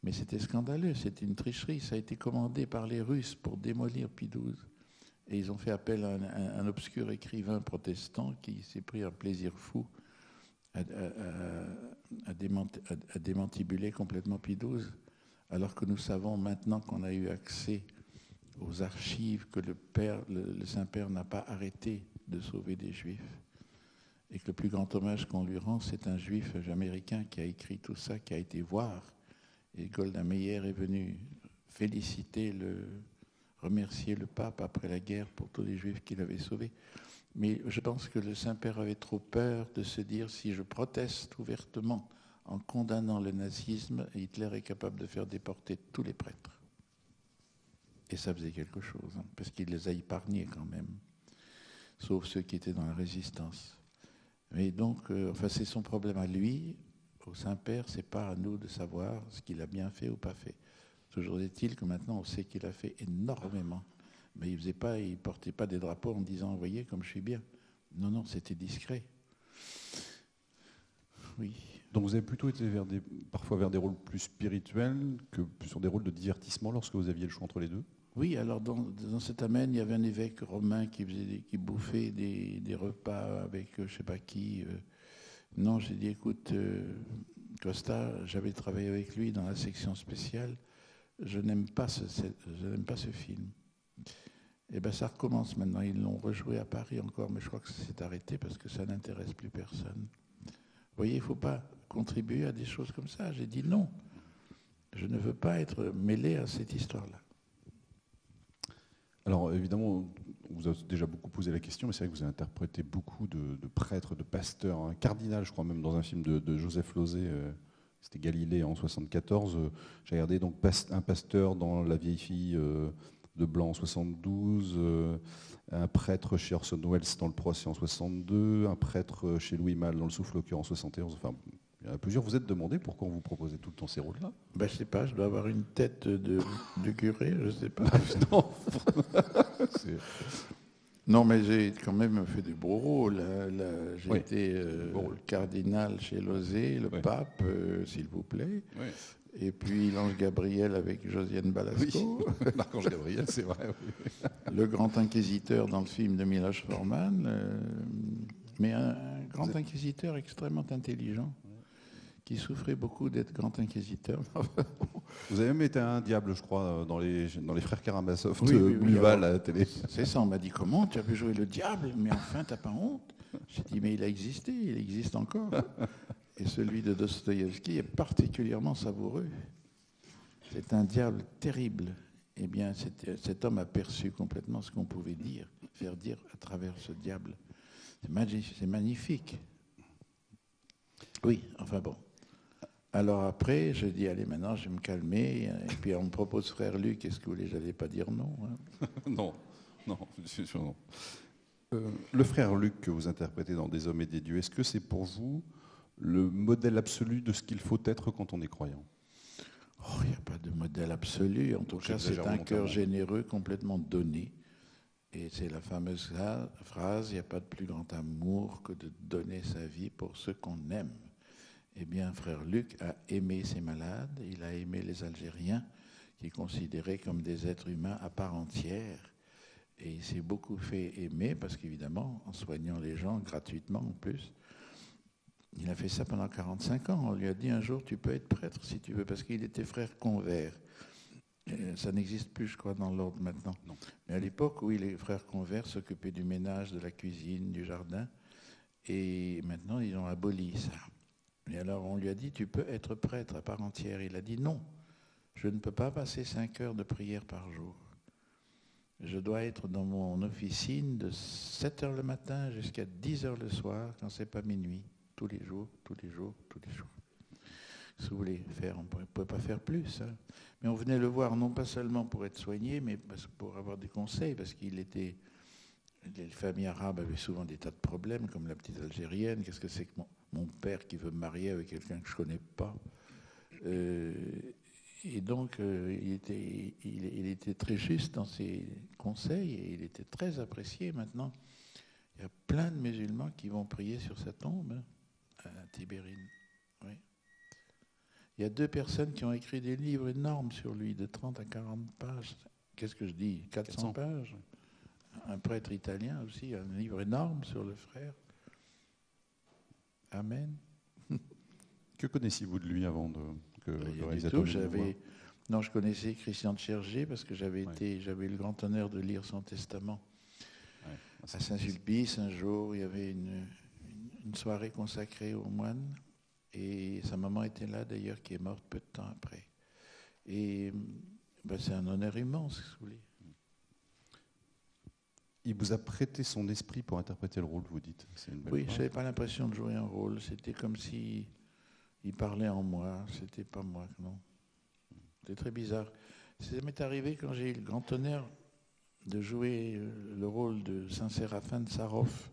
Mais c'était scandaleux, c'était une tricherie. Ça a été commandé par les Russes pour démolir Pie XII. Et ils ont fait appel à un obscur écrivain protestant qui s'est pris un plaisir fou à démantibuler complètement Pie XII, alors que nous savons maintenant qu'on a eu accès aux archives que le Saint-Père n'a pas arrêté de sauver des Juifs, et que le plus grand hommage qu'on lui rend, c'est un Juif américain qui a écrit tout ça, qui a été voir, et Golda Meir est venu remercier le pape après la guerre pour tous les Juifs qu'il avait sauvés. Mais je pense que le Saint-Père avait trop peur de se dire, si je proteste ouvertement en condamnant le nazisme, Hitler est capable de faire déporter tous les prêtres. Et ça faisait quelque chose, hein, parce qu'il les a épargnés quand même, sauf ceux qui étaient dans la résistance. Mais donc, c'est son problème à lui, au Saint-Père, c'est pas à nous de savoir ce qu'il a bien fait ou pas fait. Toujours est-il que maintenant, on sait qu'il a fait énormément. Mais il ne portait pas des drapeaux en disant, vous voyez, comme je suis bien. Non, c'était discret. Oui. Donc vous avez plutôt été parfois vers des rôles plus spirituels que sur des rôles de divertissement lorsque vous aviez le choix entre les deux? Oui, alors dans cet Amen, il y avait un évêque romain qui bouffait des repas avec je ne sais pas qui. Non, j'ai dit, écoute, Costa, j'avais travaillé avec lui dans la section spéciale, je n'aime pas ce film. Et bien ça recommence maintenant, ils l'ont rejoué à Paris encore, mais je crois que ça s'est arrêté parce que ça n'intéresse plus personne. Vous voyez, il ne faut pas contribuer à des choses comme ça. J'ai dit non, je ne veux pas être mêlé à cette histoire-là. Alors évidemment, on vous a déjà beaucoup posé la question, mais c'est vrai que vous avez interprété beaucoup de prêtres, de pasteurs, un cardinal, je crois même dans un film de Joseph Losey, c'était Galilée en 1974. J'ai regardé donc un pasteur dans La vieille fille de Blanc en 72, un prêtre chez Orson Welles dans Le procès en 62, un prêtre chez Louis Malle dans Le souffle au cœur en 71. Enfin, il y en a plusieurs. Vous êtes demandé pourquoi on vous proposait tout le temps ces rôles-là? Je ne sais pas, je dois avoir une tête de curé, je ne sais pas. Non. Non, mais j'ai quand même fait des beaux rôles. J'ai été cardinal chez Losey, le pape, s'il vous plaît. Oui. Et puis l'ange Gabriel avec Josiane Balasco. Oui. L'archange Gabriel, c'est vrai. Oui. Le grand inquisiteur dans le film de Miloš Forman. Mais un grand inquisiteur extrêmement intelligent, qui souffrait beaucoup d'être grand inquisiteur. Vous avez même été un diable, je crois, dans les frères Karamazov de Bouleval à la télé. C'est ça, on m'a dit, comment tu as pu jouer le diable? Mais enfin, t'as pas honte? J'ai dit, mais il a existé, il existe encore. Et celui de Dostoïevski est particulièrement savoureux. C'est un diable terrible. Eh bien, cet homme a perçu complètement ce qu'on pouvait faire dire à travers ce diable. C'est magnifique. Oui, enfin bon. Alors après, je dis, allez, maintenant, je vais me calmer. Et puis on me propose Frère Luc, qu'est-ce que vous voulez? J'allais pas dire non. Hein. Non, c'est sûr non. Le frère Luc que vous interprétez dans Des hommes et des dieux, est-ce que c'est pour vous le modèle absolu de ce qu'il faut être quand on est croyant? Oh, il n'y a pas de modèle absolu. En tout cas, c'est un cœur généreux, complètement donné. Et c'est la fameuse phrase, il n'y a pas de plus grand amour que de donner sa vie pour ceux qu'on aime. Eh bien, frère Luc a aimé ces malades, il a aimé les Algériens, qui est considérés comme des êtres humains à part entière. Et il s'est beaucoup fait aimer, parce qu'évidemment, en soignant les gens gratuitement en plus, il a fait ça pendant 45 ans. On lui a dit un jour, tu peux être prêtre si tu veux, parce qu'il était frère convert. Ça n'existe plus, je crois, dans l'ordre maintenant. Non. Mais à l'époque, oui, les frères convers s'occupaient du ménage, de la cuisine, du jardin. Et maintenant, ils ont aboli ça. Et alors, on lui a dit, tu peux être prêtre à part entière. Il a dit, non, je ne peux pas passer 5 heures de prière par jour. Je dois être dans mon officine de 7 heures le matin jusqu'à 10 heures le soir, quand c'est pas minuit. Tous les jours, tous les jours, tous les jours. Si vous voulez faire, on ne pouvait pas faire plus. Hein. Mais on venait le voir non pas seulement pour être soigné, mais pour avoir des conseils, parce qu'il était... Les familles arabes avaient souvent des tas de problèmes, comme la petite Algérienne. Qu'est-ce que c'est que mon père qui veut me marier avec quelqu'un que je ne connais pas Et donc, il était très juste dans ses conseils, et il était très apprécié maintenant. Il y a plein de musulmans qui vont prier sur sa tombe, à Tibérine. Oui. Il y a 2 personnes qui ont écrit des livres énormes sur lui, de 30 à 40 pages. Qu'est-ce que je dis 400 pages. Un prêtre italien aussi, un livre énorme sur le frère. Amen. Que connaissiez-vous de lui avant que le réalisateur Non, je connaissais Christian de Chergé parce que j'avais eu le grand honneur de lire son testament à Saint-Sulpice. Un jour, il y avait une soirée consacrée aux moines. Et sa maman était là, d'ailleurs, qui est morte peu de temps après. Et c'est un honneur immense, si vous voulez. Il vous a prêté son esprit pour interpréter le rôle, vous dites. Oui, je n'avais pas l'impression de jouer un rôle. C'était comme si il parlait en moi. C'était pas moi, non. C'était très bizarre. Ça m'est arrivé quand j'ai eu le grand honneur de jouer le rôle de Saint Séraphin de Sarov,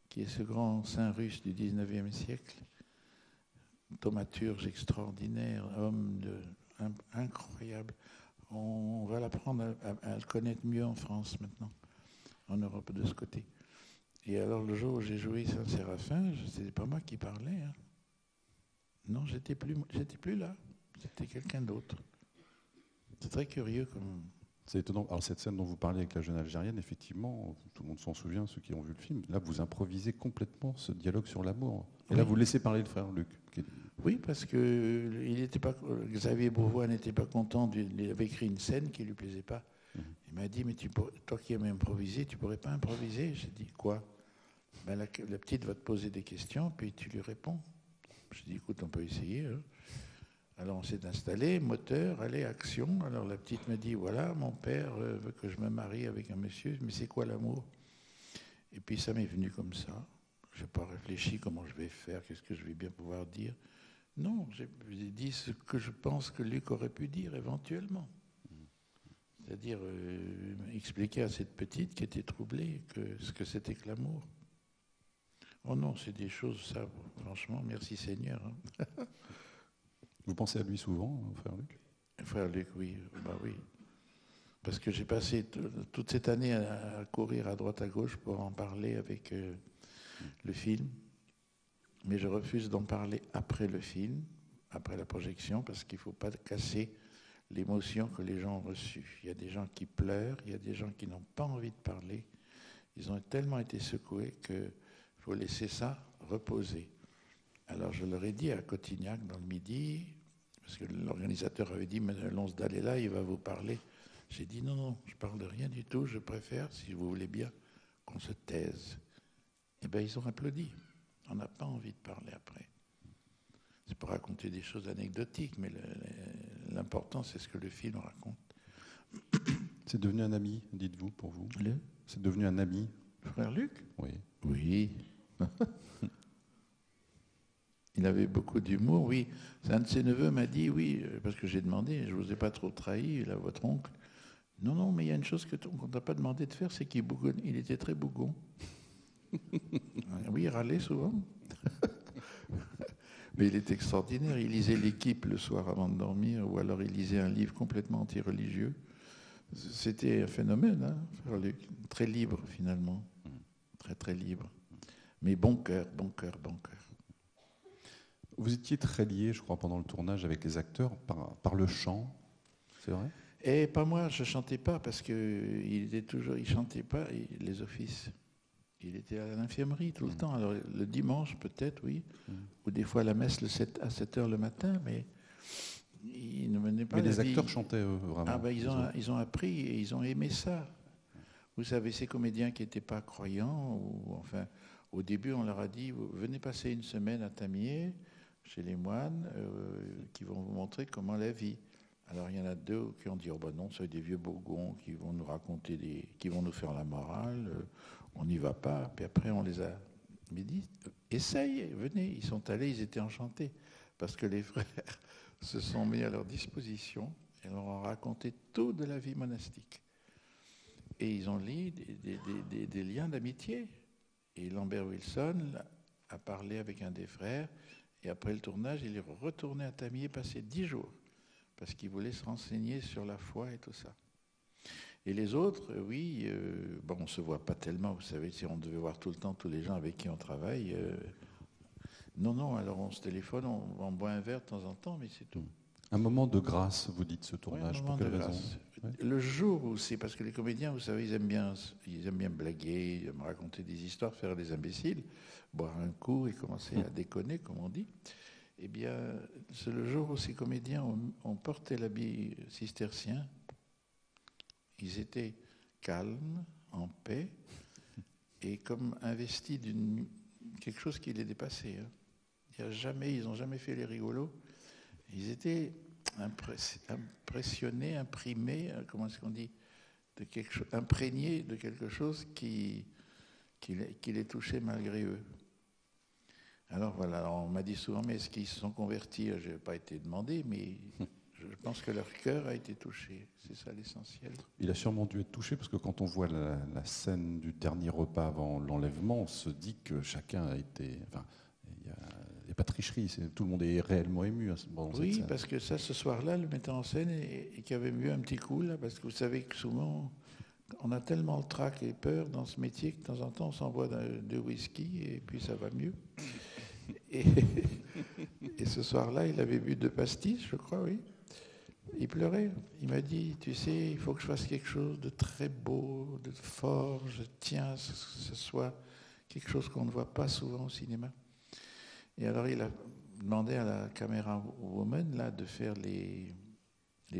qui est ce grand saint russe du 19e siècle. Thaumaturge extraordinaire, homme incroyable. On va l'apprendre à le connaître mieux en France maintenant, en Europe de ce côté. Et alors le jour où j'ai joué Saint Séraphin, c'était pas moi qui parlais. Hein. Non, j'étais plus là. C'était quelqu'un d'autre. C'est très curieux comme... C'est étonnant. Alors cette scène dont vous parlez avec la jeune Algérienne, effectivement, tout le monde s'en souvient, ceux qui ont vu le film. Là, vous improvisez complètement ce dialogue sur l'amour. Et là, vous laissez parler le frère Luc. Oui, parce que Xavier Beauvois n'était pas content. Il avait écrit une scène qui ne lui plaisait pas. Il m'a dit, mais toi qui aimes improviser, tu ne pourrais pas improviser. J'ai dit, quoi ? La petite va te poser des questions, puis tu lui réponds. J'ai dit, écoute, on peut essayer. Hein. Alors on s'est installé, moteur, allez, action. Alors la petite me dit, voilà, mon père veut que je me marie avec un monsieur, mais c'est quoi l'amour ? Et puis ça m'est venu comme ça. Je n'ai pas réfléchi comment je vais faire, qu'est-ce que je vais bien pouvoir dire. Non, j'ai dit ce que je pense que Luc aurait pu dire éventuellement. C'est-à-dire expliquer à cette petite qui était troublée ce que c'était que l'amour. Oh non, c'est des choses, ça, franchement, merci Seigneur. Hein. Vous pensez à lui souvent, frère Luc ? Frère Luc, oui. Oui. Parce que j'ai passé toute cette année à courir à droite à gauche pour en parler avec le film. Mais je refuse d'en parler après le film, après la projection, parce qu'il ne faut pas casser l'émotion que les gens ont reçue. Il y a des gens qui pleurent, il y a des gens qui n'ont pas envie de parler. Ils ont tellement été secoués qu'il faut laisser ça reposer. Alors je leur ai dit à Cotignac dans le Midi, parce que l'organisateur avait dit, mais Lonsdal est là, il va vous parler. J'ai dit non, je ne parle de rien du tout, je préfère, si vous voulez bien, qu'on se taise. Eh bien, ils ont applaudi. On n'a pas envie de parler après. C'est pour raconter des choses anecdotiques, mais l'important, c'est ce que le film raconte. C'est devenu un ami, dites-vous, pour vous ? C'est devenu un ami. Frère Luc ? Oui. Oui. Il avait beaucoup d'humour, oui. Un de ses neveux m'a dit, oui, parce que j'ai demandé, je ne vous ai pas trop trahi, là, votre oncle. Non, mais il y a une chose qu'on t'a pas demandé de faire, c'est qu'il bougonne. Il était très bougon. Oui, il râlait souvent. Mais il est extraordinaire. Il lisait l'Équipe le soir avant de dormir, ou alors il lisait un livre complètement anti-religieux. C'était un phénomène, hein, très libre finalement. Très, très libre. Mais bon cœur, bon cœur, bon cœur. Vous étiez très lié, je crois, pendant le tournage avec les acteurs par le chant, c'est vrai? Et pas moi, je chantais pas parce il chantait pas les offices. Il était à l'infirmerie tout le temps. Alors le dimanche peut-être, oui, ou des fois à la messe à 7 heures le matin, mais il ne menait pas. Mais la les vie. acteurs chantaient vraiment. Ah ben ils ont appris et ils ont aimé ça. Vous savez, ces comédiens qui n'étaient pas croyants, ou enfin, au début on leur a dit, venez passer une semaine à Tamier, chez les moines, qui vont vous montrer comment la vie. Alors il y en a 2 qui ont dit, oh ben non, c'est des vieux bourgons qui vont nous raconter, qui vont nous faire la morale, on n'y va pas. Puis après on les a dit, essaye, venez. Ils sont allés, ils étaient enchantés, parce que les frères se sont mis à leur disposition et leur ont raconté tout de la vie monastique. Et ils ont lié des liens d'amitié. Et Lambert Wilson a parlé avec un des frères, et après le tournage, il est retourné à Tamier passer 10 jours, parce qu'il voulait se renseigner sur la foi et tout ça. Et les autres, oui, bon, on ne se voit pas tellement, vous savez, si on devait voir tout le temps tous les gens avec qui on travaille. Non, alors on se téléphone, on boit un verre de temps en temps, mais c'est tout. Un moment de grâce, vous dites, ce tournage, oui, pour quelle raison? Le jour où c'est, parce que les comédiens, vous savez, ils aiment bien blaguer, me raconter des histoires, faire des imbéciles, boire un coup et commencer à déconner, comme on dit. Eh bien, c'est le jour où ces comédiens ont porté l'habit cistercien. Ils étaient calmes, en paix, et comme investis d'une quelque chose qui les dépassait. Hein. Ils n'ont jamais fait les rigolos. Ils étaient impressionnés, imprimés, comment est-ce qu'on dit, imprégnés de quelque chose qui les touchait malgré eux. Alors voilà, on m'a dit souvent, mais est-ce qu'ils se sont convertis? Je n'ai pas été demandé, mais je pense que leur cœur a été touché. C'est ça l'essentiel. Il a sûrement dû être touché, parce que quand on voit la scène du dernier repas avant l'enlèvement, on se dit que chacun a été... Enfin, il n'y a pas de tricherie, tout le monde est réellement ému. Oui, parce que ça, ce soir-là, le metteur en scène et qui avait eu un petit coup, là, parce que vous savez que souvent, on a tellement le trac et peur dans ce métier que de temps en temps, on s'envoie 2 whisky et puis ça va mieux. Et ce soir-là, il avait bu 2 pastilles, je crois, oui. Il pleurait. Il m'a dit, tu sais, il faut que je fasse quelque chose de très beau, de fort. Je tiens à ce que ce soit quelque chose qu'on ne voit pas souvent au cinéma. Et alors, il a demandé à la caméra woman là, de faire les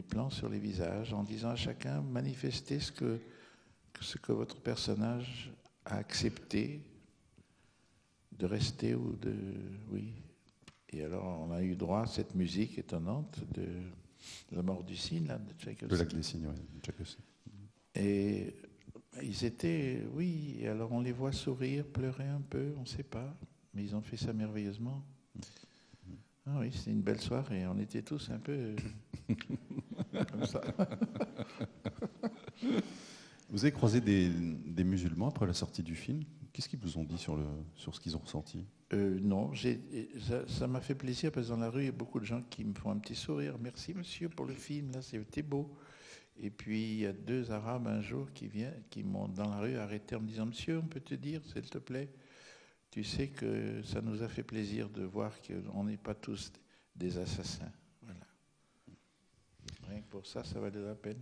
plans sur les visages en disant à chacun, manifestez ce que votre personnage a accepté de rester ou de... Oui. Et alors, on a eu droit à cette musique étonnante de La mort du cygne, là, de Tchaïkovski. Le lac des cygnes, oui, de Tchaïkovski. Et ils étaient... Oui, et alors on les voit sourire, pleurer un peu, on ne sait pas. Mais ils ont fait ça merveilleusement. Ah oui, c'était une belle soirée. On était tous un peu comme ça. Vous avez croisé des musulmans après la sortie du film. Qu'est-ce qu'ils vous ont dit sur ce qu'ils ont ressenti? Non, ça m'a fait plaisir parce que dans la rue, il y a beaucoup de gens qui me font un petit sourire. Merci monsieur pour le film, là c'était beau. Et puis il y a 2 Arabes un jour qui m'ont dans la rue arrêté en me disant, monsieur, on peut te dire, s'il te plaît, tu sais que ça nous a fait plaisir de voir qu'on n'est pas tous des assassins. Voilà. Rien que pour ça, ça valait la peine.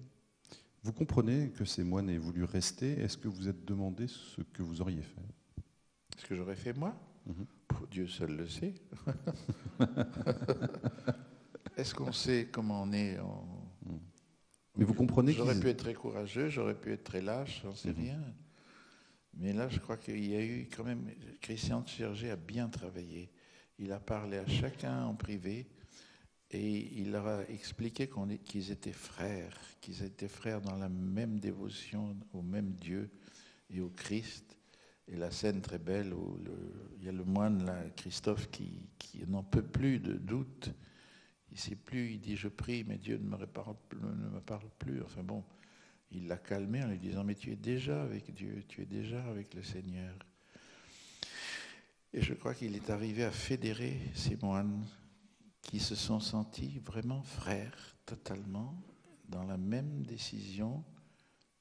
Vous comprenez que ces moines aient voulu rester. Est-ce que vous êtes demandé ce que vous auriez fait? Ce que j'aurais fait moi? Dieu seul le sait. Est-ce qu'on sait comment on est Mais vous comprenez J'aurais pu être très courageux, j'aurais pu être très lâche, j'en sais rien. Mais là, je crois qu'il y a eu quand même... Christian Tchergé a bien travaillé. Il a parlé à chacun en privé et il leur a expliqué qu'ils étaient frères dans la même dévotion au même Dieu et au Christ. Et la scène très belle où il y a le moine, là, Christophe, qui n'en peut plus de doute. Il ne sait plus, il dit « Je prie, mais Dieu ne me parle plus ». Enfin bon... Il l'a calmé en lui disant « Mais tu es déjà avec Dieu, tu es déjà avec le Seigneur ». Et je crois qu'il est arrivé à fédérer ces moines qui se sont sentis vraiment frères, totalement, dans la même décision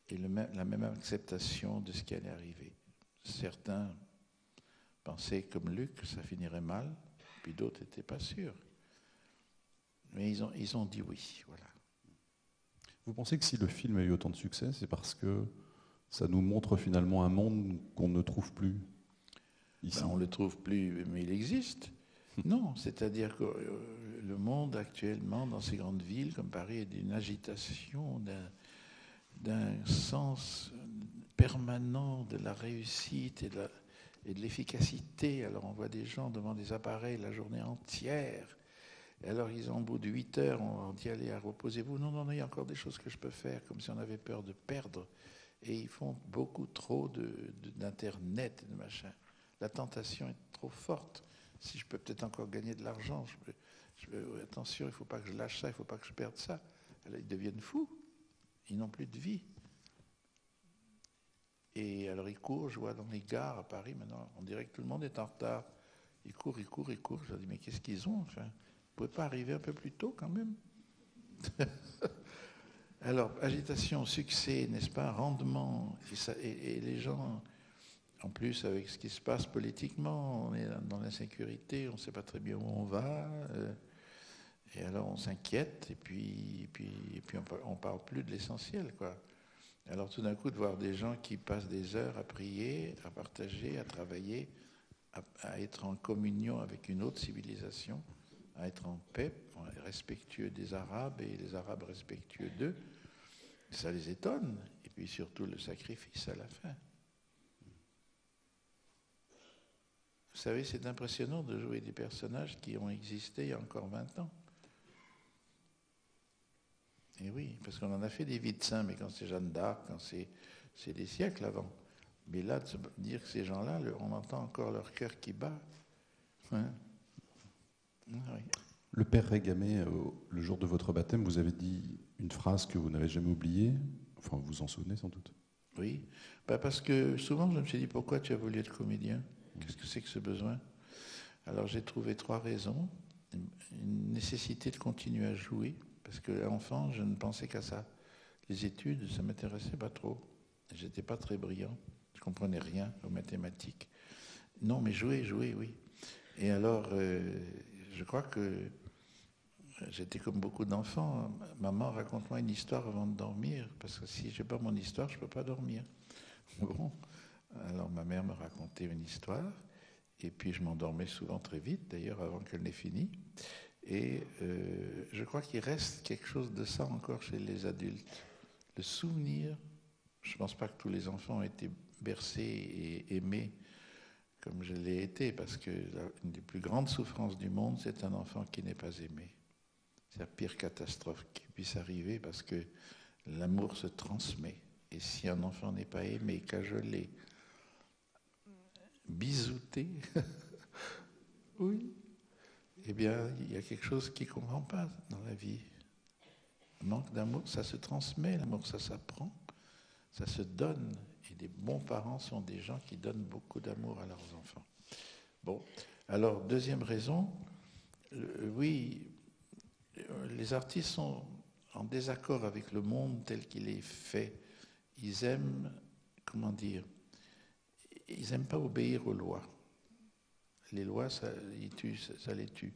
et la même acceptation de ce qui allait arriver. Certains pensaient, comme Luc, que ça finirait mal, puis d'autres n'étaient pas sûrs. Mais ils ont dit oui, voilà. Vous pensez que si le film a eu autant de succès, c'est parce que ça nous montre finalement un monde qu'on ne trouve plus ici? On ne le trouve plus, mais il existe. Non, c'est-à-dire que le monde actuellement, dans ces grandes villes comme Paris, est d'une agitation, d'un sens permanent de la réussite et de l'efficacité. Alors on voit des gens devant des appareils la journée entière. Et alors ils ont, au bout de 8 heures, on leur dit allez, reposez-vous. Non, non, non, il y a encore des choses que je peux faire, comme si on avait peur de perdre. Et ils font beaucoup trop d'internet et de machin. La tentation est trop forte. Si je peux peut-être encore gagner de l'argent, attention, il ne faut pas que je lâche ça, il ne faut pas que je perde ça. Alors, ils deviennent fous. Ils n'ont plus de vie. Et alors ils courent, je vois dans les gares à Paris, maintenant, on dirait que tout le monde est en retard. Ils courent, ils courent, ils courent. Je leur dis, mais qu'est-ce qu'ils ont, enfin, vous ne pouvez pas arriver un peu plus tôt quand même? Alors, agitation, succès, n'est-ce pas, rendement, et les gens, en plus, avec ce qui se passe politiquement, on est dans l'insécurité, on ne sait pas très bien où on va, et alors on s'inquiète, et puis on ne parle plus de l'essentiel, quoi. Alors tout d'un coup, de voir des gens qui passent des heures à prier, à partager, à travailler, à être en communion avec une autre civilisation, à être en paix, respectueux des Arabes et les Arabes respectueux d'eux, ça les étonne. Et puis surtout le sacrifice à la fin. Vous savez, c'est impressionnant de jouer des personnages qui ont existé il y a encore 20 ans. Et oui, parce qu'on en a fait des vies de saints, mais quand c'est Jeanne d'Arc, quand c'est des siècles avant. Mais là, de se dire que ces gens-là, on entend encore leur cœur qui bat. Hein? Oui. Le père Régamé, le jour de votre baptême, vous avez dit une phrase que vous n'avez jamais oubliée. Enfin, vous vous en souvenez sans doute. Oui, parce que souvent je me suis dit, pourquoi tu as voulu être comédien? Qu'est-ce que c'est que ce besoin? Alors j'ai trouvé 3 raisons. Une nécessité de continuer à jouer, parce que l'enfant, je ne pensais qu'à ça. Les études, ça ne m'intéressait pas trop. Je n'étais pas très brillant. Je ne comprenais rien aux mathématiques. Non, mais jouer, oui. Et alors, je crois que j'étais comme beaucoup d'enfants. Maman, raconte-moi une histoire avant de dormir, parce que si je n'ai pas mon histoire, je ne peux pas dormir. Bon, alors ma mère me racontait une histoire, et puis je m'endormais souvent très vite, d'ailleurs, avant qu'elle n'ait fini. Et je crois qu'il reste quelque chose de ça encore chez les adultes. Le souvenir, je ne pense pas que tous les enfants ont été bercés et aimés comme je l'ai été, parce que une des plus grandes souffrances du monde, c'est un enfant qui n'est pas aimé. C'est la pire catastrophe qui puisse arriver, parce que l'amour se transmet. Et si un enfant n'est pas aimé, cajolé, bisouté, oui, eh bien, il y a quelque chose qui ne comprend pas dans la vie. Le manque d'amour, ça se transmet, l'amour, ça s'apprend, ça se donne. Et des bons parents sont des gens qui donnent beaucoup d'amour à leurs enfants. Bon, alors, deuxième raison, oui, les artistes sont en désaccord avec le monde tel qu'il est fait. Ils aiment, comment dire, ils n'aiment pas obéir aux lois. Les lois, ça les tue.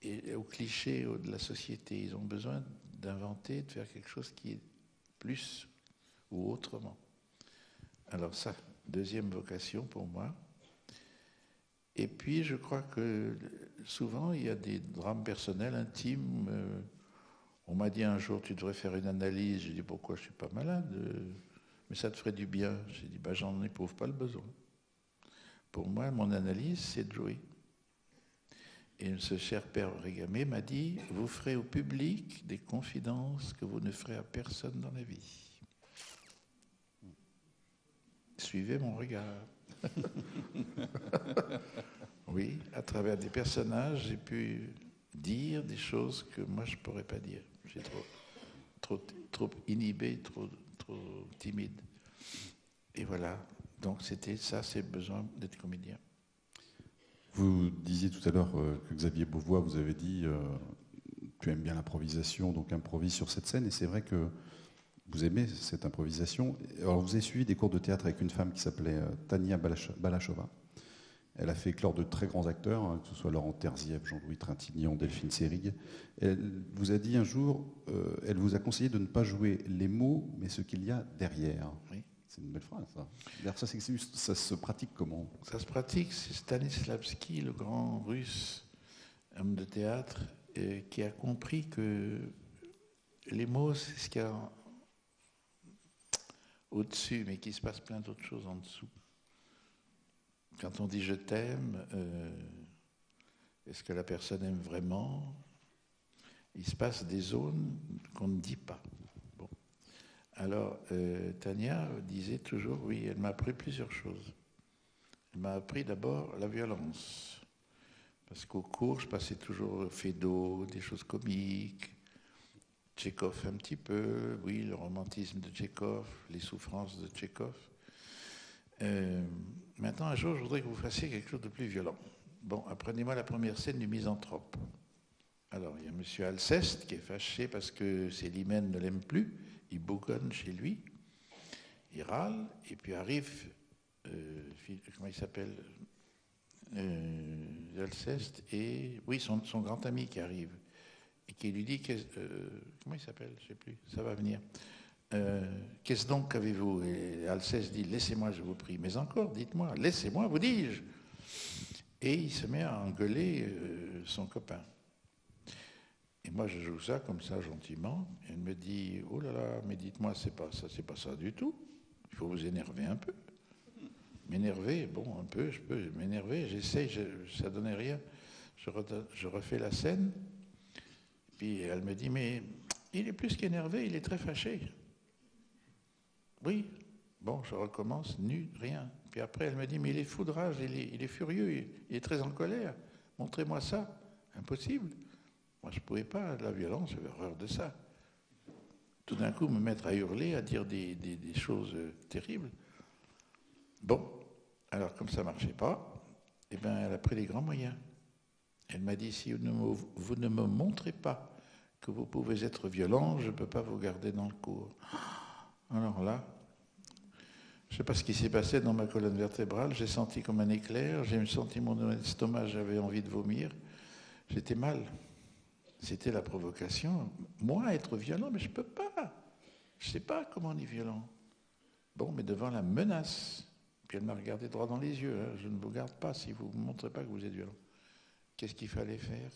Et aux clichés de la société, ils ont besoin d'inventer, de faire quelque chose qui est plus ou autrement. Alors ça, deuxième vocation pour moi. Et puis, je crois que souvent, il y a des drames personnels, intimes. On m'a dit un jour, tu devrais faire une analyse. J'ai dit, pourquoi je ne suis pas malade? Mais ça te ferait du bien. J'ai dit, j'en éprouve pas le besoin. Pour moi, mon analyse, c'est de jouer. Et ce cher père Régamé m'a dit, vous ferez au public des confidences que vous ne ferez à personne dans la vie. Suivez mon regard. Oui, à travers des personnages, j'ai pu dire des choses que moi je ne pourrais pas dire. J'ai trop inhibé, trop timide. Et voilà. Donc c'était ça, c'est besoin d'être comédien. Vous disiez tout à l'heure que Xavier Beauvois vous avait dit tu aimes bien l'improvisation, donc improvise sur cette scène. Et c'est vrai que vous aimez cette improvisation. Alors vous avez suivi des cours de théâtre avec une femme qui s'appelait Tania Balachova. Elle a fait éclore de très grands acteurs, hein, que ce soit Laurent Terzieff, Jean-Louis Trintignant, Delphine Seyrig. Elle vous a dit un jour, elle vous a conseillé de ne pas jouer les mots, mais ce qu'il y a derrière. Oui. C'est une belle phrase, ça. D'ailleurs, ça se pratique comment? Ça se pratique, c'est Stanislavski, le grand russe, homme de théâtre, qui a compris que les mots, c'est ce qu'il y a au-dessus, mais qu'il se passe plein d'autres choses en dessous. Quand on dit « je t'aime », est-ce que la personne aime vraiment? Il se passe des zones qu'on ne dit pas. Bon. Alors, Tania disait toujours, oui, elle m'a appris plusieurs choses. Elle m'a appris d'abord la violence. Parce qu'au cours, je passais toujours Feydeau, des choses comiques, Tchekhov un petit peu, oui, le romantisme de Tchekhov, les souffrances de Tchekhov. Maintenant, un jour, je voudrais que vous fassiez quelque chose de plus violent. Bon, apprenez-moi la première scène du Misanthrope. Alors, il y a M. Alceste qui est fâché parce que Célimène ne l'aime plus. Il bougonne chez lui. Il râle. Et puis arrive, comment il s'appelle, Alceste et, oui, son grand ami qui arrive. Et qui lui dit, comment il s'appelle, je ne sais plus, ça va venir. Qu'est-ce donc qu'avez-vous? Et Alceste dit, laissez-moi, je vous prie. Mais encore, dites-moi, laissez-moi, vous dis-je. Et il se met à engueuler son copain. Et moi, je joue ça comme ça, gentiment. Et elle me dit, oh là là, mais dites-moi, c'est pas ça du tout. Il faut vous énerver un peu. M'énerver, bon, un peu, je peux m'énerver. J'essaye, ça ne donnait rien. Je refais la scène. Puis elle me dit, mais il est plus qu'énervé, il est très fâché. Oui, bon, je recommence, rien. Puis après, elle me dit, mais il est fou de rage, il est furieux, il est très en colère. Montrez-moi ça. Impossible. Moi, je ne pouvais pas, la violence, j'avais horreur de ça. Tout d'un coup, me mettre à hurler, à dire des choses terribles. Bon, alors comme ça ne marchait pas, eh ben, elle a pris les grands moyens. Elle m'a dit, si vous ne me montrez pas que vous pouvez être violent, je ne peux pas vous garder dans le cours. Alors là, je ne sais pas ce qui s'est passé dans ma colonne vertébrale, j'ai senti comme un éclair, j'ai senti mon estomac, j'avais envie de vomir. J'étais mal. C'était la provocation. Moi, être violent, mais je ne peux pas. Je ne sais pas comment on est violent. Bon, mais devant la menace, puis elle m'a regardé droit dans les yeux, hein, je ne vous garde pas si vous ne me montrez pas que vous êtes violent. Qu'est-ce qu'il fallait faire?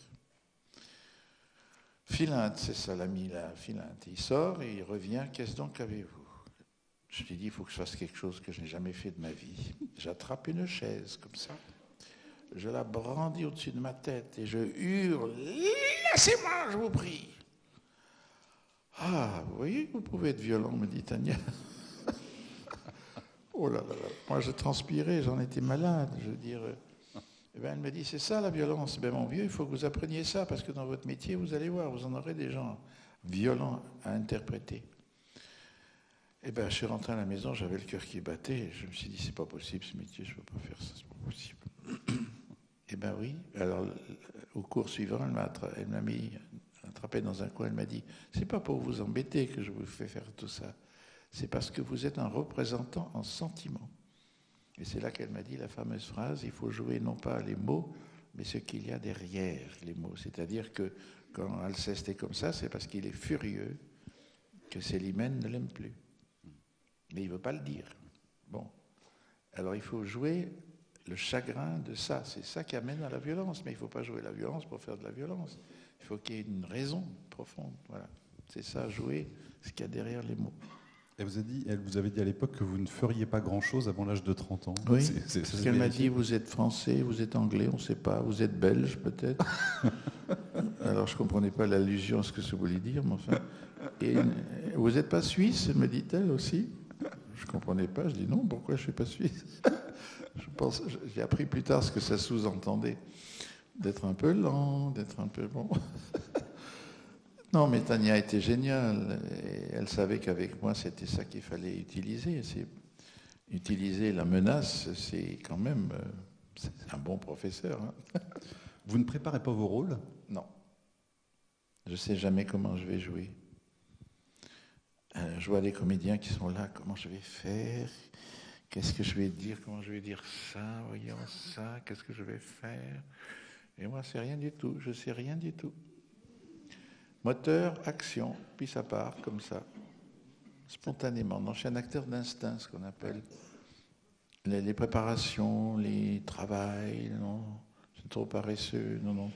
Philinte, c'est ça l'ami là, Philinte. Il sort et il revient, qu'est-ce donc qu'avez-vous? Je lui dis, il faut que je fasse quelque chose que je n'ai jamais fait de ma vie. J'attrape une chaise comme ça, je la brandis au-dessus de ma tête et je hurle, laissez-moi, je vous prie. Ah, vous voyez que vous pouvez être violent, me dit Tania. Oh là là là, moi je transpirais, j'en étais malade, je veux dire. Eh bien, elle me dit, c'est ça la violence. Ben, mon vieux, il faut que vous appreniez ça, parce que dans votre métier, vous allez voir, vous en aurez des gens violents à interpréter. Eh bien, je suis rentré à la maison, j'avais le cœur qui battait, je me suis dit, c'est pas possible ce métier, je ne peux pas faire ça, c'est pas possible. Eh bien oui, alors au cours suivant, elle m'a mis attrapé dans un coin, elle m'a dit, c'est pas pour vous embêter que je vous fais faire tout ça, c'est parce que vous êtes un représentant en sentiment. Et c'est là qu'elle m'a dit la fameuse phrase, il faut jouer non pas les mots, mais ce qu'il y a derrière les mots. C'est-à-dire que quand Alceste est comme ça, c'est parce qu'il est furieux que Célimène ne l'aime plus. Mais il ne veut pas le dire. Bon. Alors il faut jouer le chagrin de ça. C'est ça qui amène à la violence. Mais il ne faut pas jouer la violence pour faire de la violence. Il faut qu'il y ait une raison profonde. Voilà. C'est ça, jouer ce qu'il y a derrière les mots. Elle vous avait dit à l'époque que vous ne feriez pas grand-chose avant l'âge de 30 ans. Oui, parce qu'elle m'a dit, vous êtes français, vous êtes anglais, on ne sait pas, vous êtes belge peut-être. Alors je ne comprenais pas l'allusion à ce que ça voulait dire, mais enfin. Et vous n'êtes pas suisse, me dit-elle aussi. Je ne comprenais pas, je dis non, pourquoi je ne suis pas suisse? J'ai appris plus tard ce que ça sous-entendait. D'être un peu lent, d'être un peu bon. Non, mais Tania était géniale. Et elle savait qu'avec moi, c'était ça qu'il fallait utiliser. Utiliser la menace, c'est quand même C'est un bon professeur. Hein. Vous ne préparez pas vos rôles? Non. Je ne sais jamais comment je vais jouer. Je vois les comédiens qui sont là, comment je vais faire, qu'est-ce que je vais dire, comment je vais dire ça, voyons ça, qu'est-ce que je vais faire. Et moi, c'est rien du tout, je ne sais rien du tout. Moteur, action, puis ça part comme ça, spontanément. Non, je suis un acteur d'instinct, ce qu'on appelle. Les préparations, les travails, non, c'est trop paresseux, non.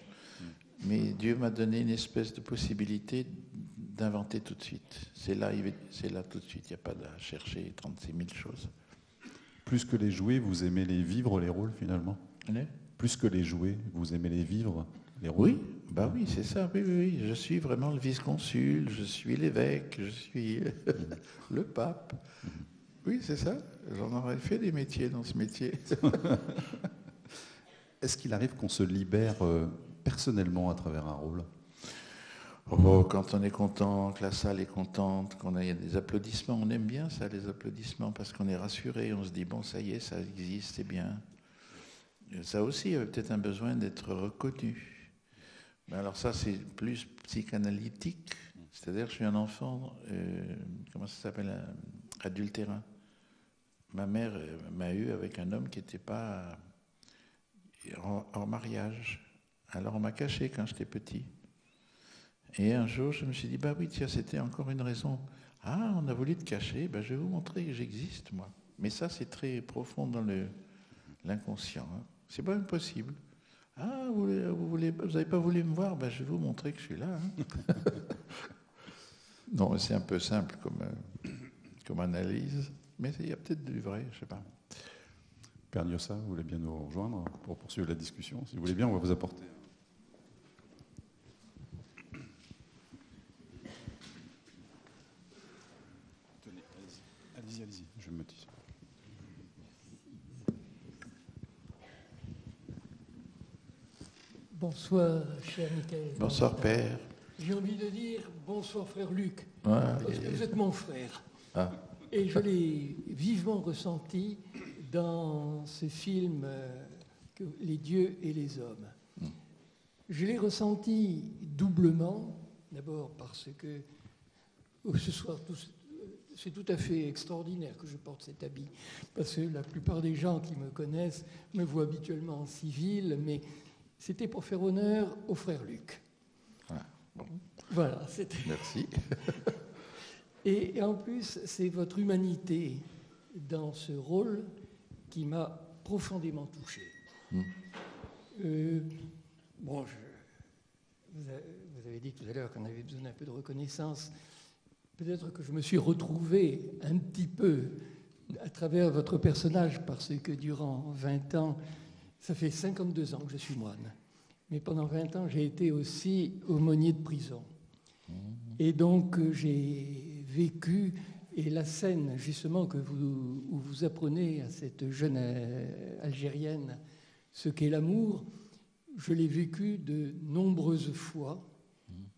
Mais Dieu m'a donné une espèce de possibilité d'inventer tout de suite. C'est là tout de suite, il n'y a pas à chercher 36 000 choses. Plus que les jouer, vous aimez les vivre, les rôles, finalement? Plus que les jouer, vous aimez les vivre, les rôles? Oui, c'est ça, oui. Je suis vraiment le vice-consul, je suis l'évêque, je suis le pape. Oui, c'est ça. J'en aurais fait des métiers dans ce métier. Est-ce qu'il arrive qu'on se libère personnellement à travers un rôle? Quand on est content, que la salle est contente, qu'on a des applaudissements, on aime bien ça, les applaudissements, parce qu'on est rassuré, on se dit, bon, ça y est, ça existe, c'est bien. Ça aussi, il y avait peut-être un besoin d'être reconnu. Mais alors ça, c'est plus psychanalytique. C'est-à-dire que je suis un enfant, comment ça s'appelle, adultérin. Ma mère m'a eu avec un homme qui n'était pas en mariage. Alors on m'a caché quand j'étais petit. Et un jour, je me suis dit, bah oui, tiens, c'était encore une raison. Ah, on a voulu te cacher, je vais vous montrer que j'existe, moi. Mais ça, c'est très profond dans l'inconscient. Hein. C'est pas impossible. Ah, vous n'avez pas voulu me voir, je vais vous montrer que je suis là. Hein. Non, c'est un peu simple comme analyse, mais il y a peut-être du vrai, je ne sais pas. Père Niossa, vous voulez bien nous rejoindre pour poursuivre la discussion? Si vous voulez bien, on va vous apporter. Tenez, allez-y, je me dis. Bonsoir, cher Michael. Bonsoir, Père. J'ai envie de dire bonsoir, frère Luc, parce que vous êtes mon frère. Ah. Et je l'ai vivement ressenti dans ce film Les dieux et les hommes. Je l'ai ressenti doublement, d'abord parce que ce soir, c'est tout à fait extraordinaire que je porte cet habit, parce que la plupart des gens qui me connaissent me voient habituellement en civil, mais c'était pour faire honneur au frère Luc. Ah, bon. Voilà, c'était... Merci. Et en plus, c'est votre humanité dans ce rôle qui m'a profondément touché. Vous avez dit tout à l'heure qu'on avait besoin d'un peu de reconnaissance. Peut-être que je me suis retrouvé un petit peu à travers votre personnage, parce que durant 20 ans, ça fait 52 ans que je suis moine, mais pendant 20 ans, j'ai été aussi aumônier de prison. Et donc, j'ai vécu, et la scène, justement, où vous apprenez à cette jeune Algérienne ce qu'est l'amour, je l'ai vécu de nombreuses fois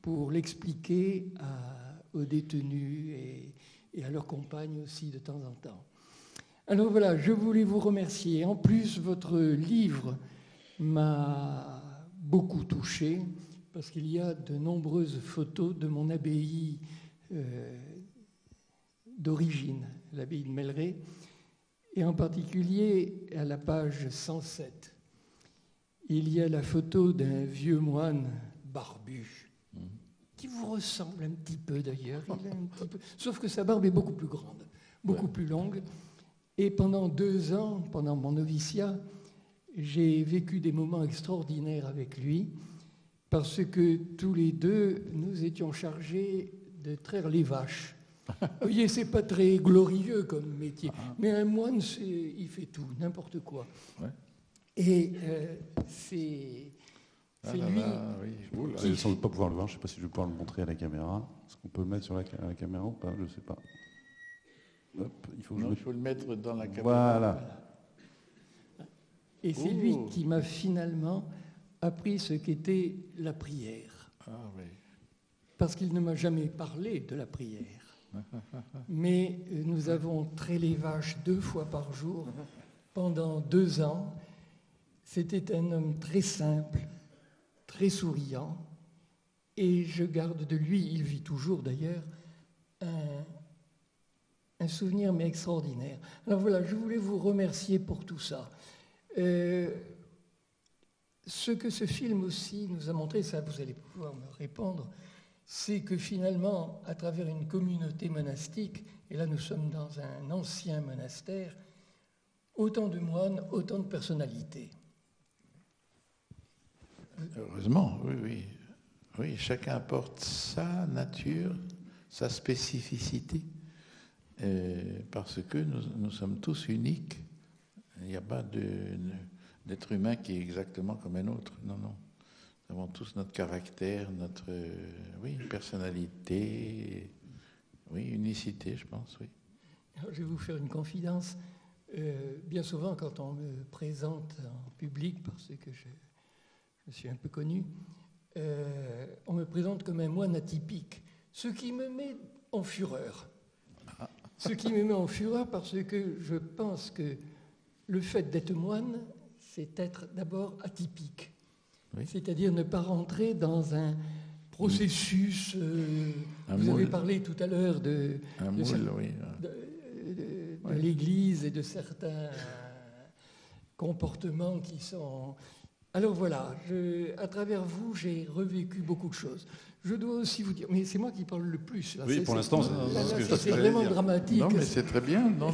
pour l'expliquer aux détenus et à leurs compagnes aussi de temps en temps. Alors voilà, je voulais vous remercier. En plus, votre livre m'a beaucoup touché, parce qu'il y a de nombreuses photos de mon abbaye d'origine, l'abbaye de Melleray, et en particulier à la page 107. Il y a la photo d'un vieux moine barbu, qui vous ressemble un petit peu d'ailleurs, sauf que sa barbe est beaucoup plus grande, beaucoup plus longue. Et pendant 2 ans, pendant mon noviciat, j'ai vécu des moments extraordinaires avec lui, parce que tous les deux, nous étions chargés de traire les vaches. Vous voyez, c'est pas très glorieux comme métier, mais un moine, il fait tout, n'importe quoi. Ouais. Et c'est lui... Oui. Qui... Sans doute pas pouvoir le voir, je ne sais pas si je vais pouvoir le montrer à la caméra. Est-ce qu'on peut le mettre sur la caméra ou pas? Je ne sais pas. Hop, il faut le mettre dans la caméra. Voilà. Et c'est lui qui m'a finalement appris ce qu'était la prière. Ah, oui. Parce qu'il ne m'a jamais parlé de la prière. Mais nous avons traité les vaches 2 fois par jour pendant 2 ans. C'était un homme très simple, très souriant, et je garde de lui, il vit toujours d'ailleurs, un souvenir mais extraordinaire. Alors voilà, je voulais vous remercier pour tout ça. Ce que ce film aussi nous a montré, ça vous allez pouvoir me répondre, c'est que finalement, à travers une communauté monastique, et là nous sommes dans un ancien monastère, autant de moines, autant de personnalités. Heureusement, oui, oui. Oui, chacun apporte sa nature, sa spécificité, parce que nous sommes tous uniques. Il n'y a pas d'être humain qui est exactement comme un autre. Non, non. Nous avons tous notre caractère, notre personnalité, oui, unicité, je pense, oui. Alors, je vais vous faire une confidence. Bien souvent, quand on me présente en public, parce que je suis un peu connu, on me présente comme un moine atypique, ce qui me met en fureur. Ce qui me met en fureur parce que je pense que le fait d'être moine, c'est être d'abord atypique. Oui. C'est-à-dire ne pas rentrer dans un processus... vous avez parlé tout à l'heure de l'Église et de certains comportements qui sont... Alors voilà, à travers vous, j'ai revécu beaucoup de choses. Je dois aussi vous dire, mais c'est moi qui parle le plus. Là. Oui, pour l'instant, c'est vraiment dramatique. Non, mais c'est très bien. Non.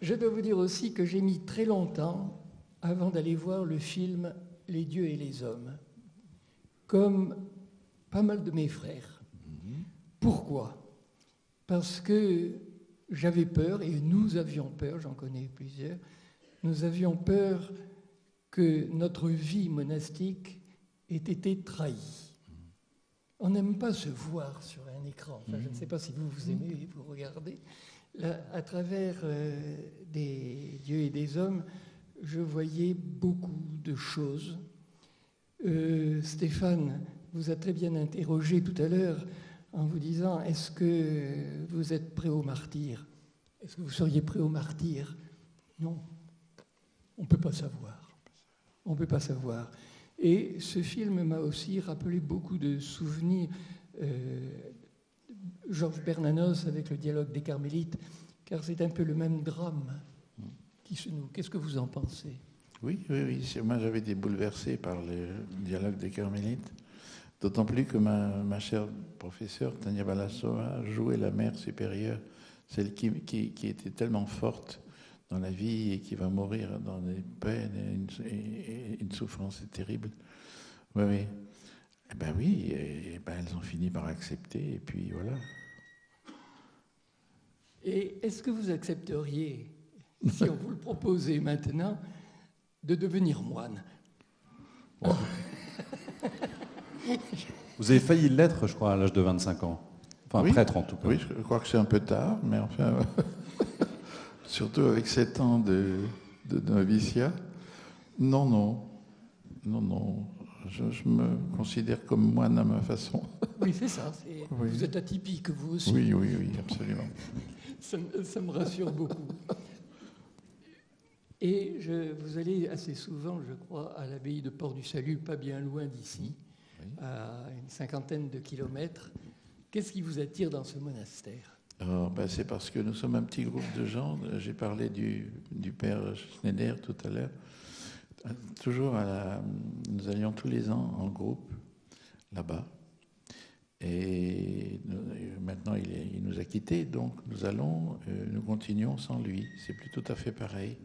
Je dois vous dire aussi que j'ai mis très longtemps avant d'aller voir le film Les dieux et les hommes, comme pas mal de mes frères. Pourquoi ? Parce que j'avais peur, et nous avions peur, j'en connais plusieurs, nous avions peur que notre vie monastique ait été trahie. On n'aime pas se voir sur un écran. Enfin, je ne sais pas si vous aimez vous regarder. Là, à travers des dieux et des hommes, je voyais beaucoup de choses. Stéphane vous a très bien interrogé tout à l'heure en vous disant « Est-ce que vous êtes prêt au martyre ? Est-ce que vous seriez prêt au martyre ?» Non. On ne peut pas savoir. On ne peut pas savoir. Et ce film m'a aussi rappelé beaucoup de souvenirs. Georges Bernanos avec le dialogue des Carmélites, car c'est un peu le même drame qui se noue. Qu'est-ce que vous en pensez ? Oui. Moi, j'avais été bouleversé par le dialogue des Carmélites, d'autant plus que ma chère professeure, Tania Balassova, jouait la mère supérieure, celle qui était tellement forte dans la vie et qui va mourir dans des peines et une souffrance terrible. Oui. Eh ben oui, elles ont fini par accepter, et puis voilà. Et est-ce que vous accepteriez, si on vous le proposait maintenant, de devenir moine ? Oh. Vous avez failli l'être, je crois, à l'âge de 25 ans. Enfin, oui, prêtre en tout cas. Oui, je crois que c'est un peu tard, mais enfin... Surtout avec 7 ans de noviciat. Non. Je me considère comme moine à ma façon. Oui, c'est ça. Oui. Vous êtes atypique, vous aussi. Oui, absolument. Ça me rassure beaucoup. Et vous allez assez souvent, je crois, à l'abbaye de Port-du-Salut, pas bien loin d'ici, à une 50aine de kilomètres. Qu'est-ce qui vous attire dans ce monastère ? C'est parce que nous sommes un petit groupe de gens. J'ai parlé du père Schneider tout à l'heure. Toujours nous allions tous les ans en groupe là-bas. Et maintenant, il nous a quittés, donc nous continuons sans lui. C'est plus tout à fait pareil.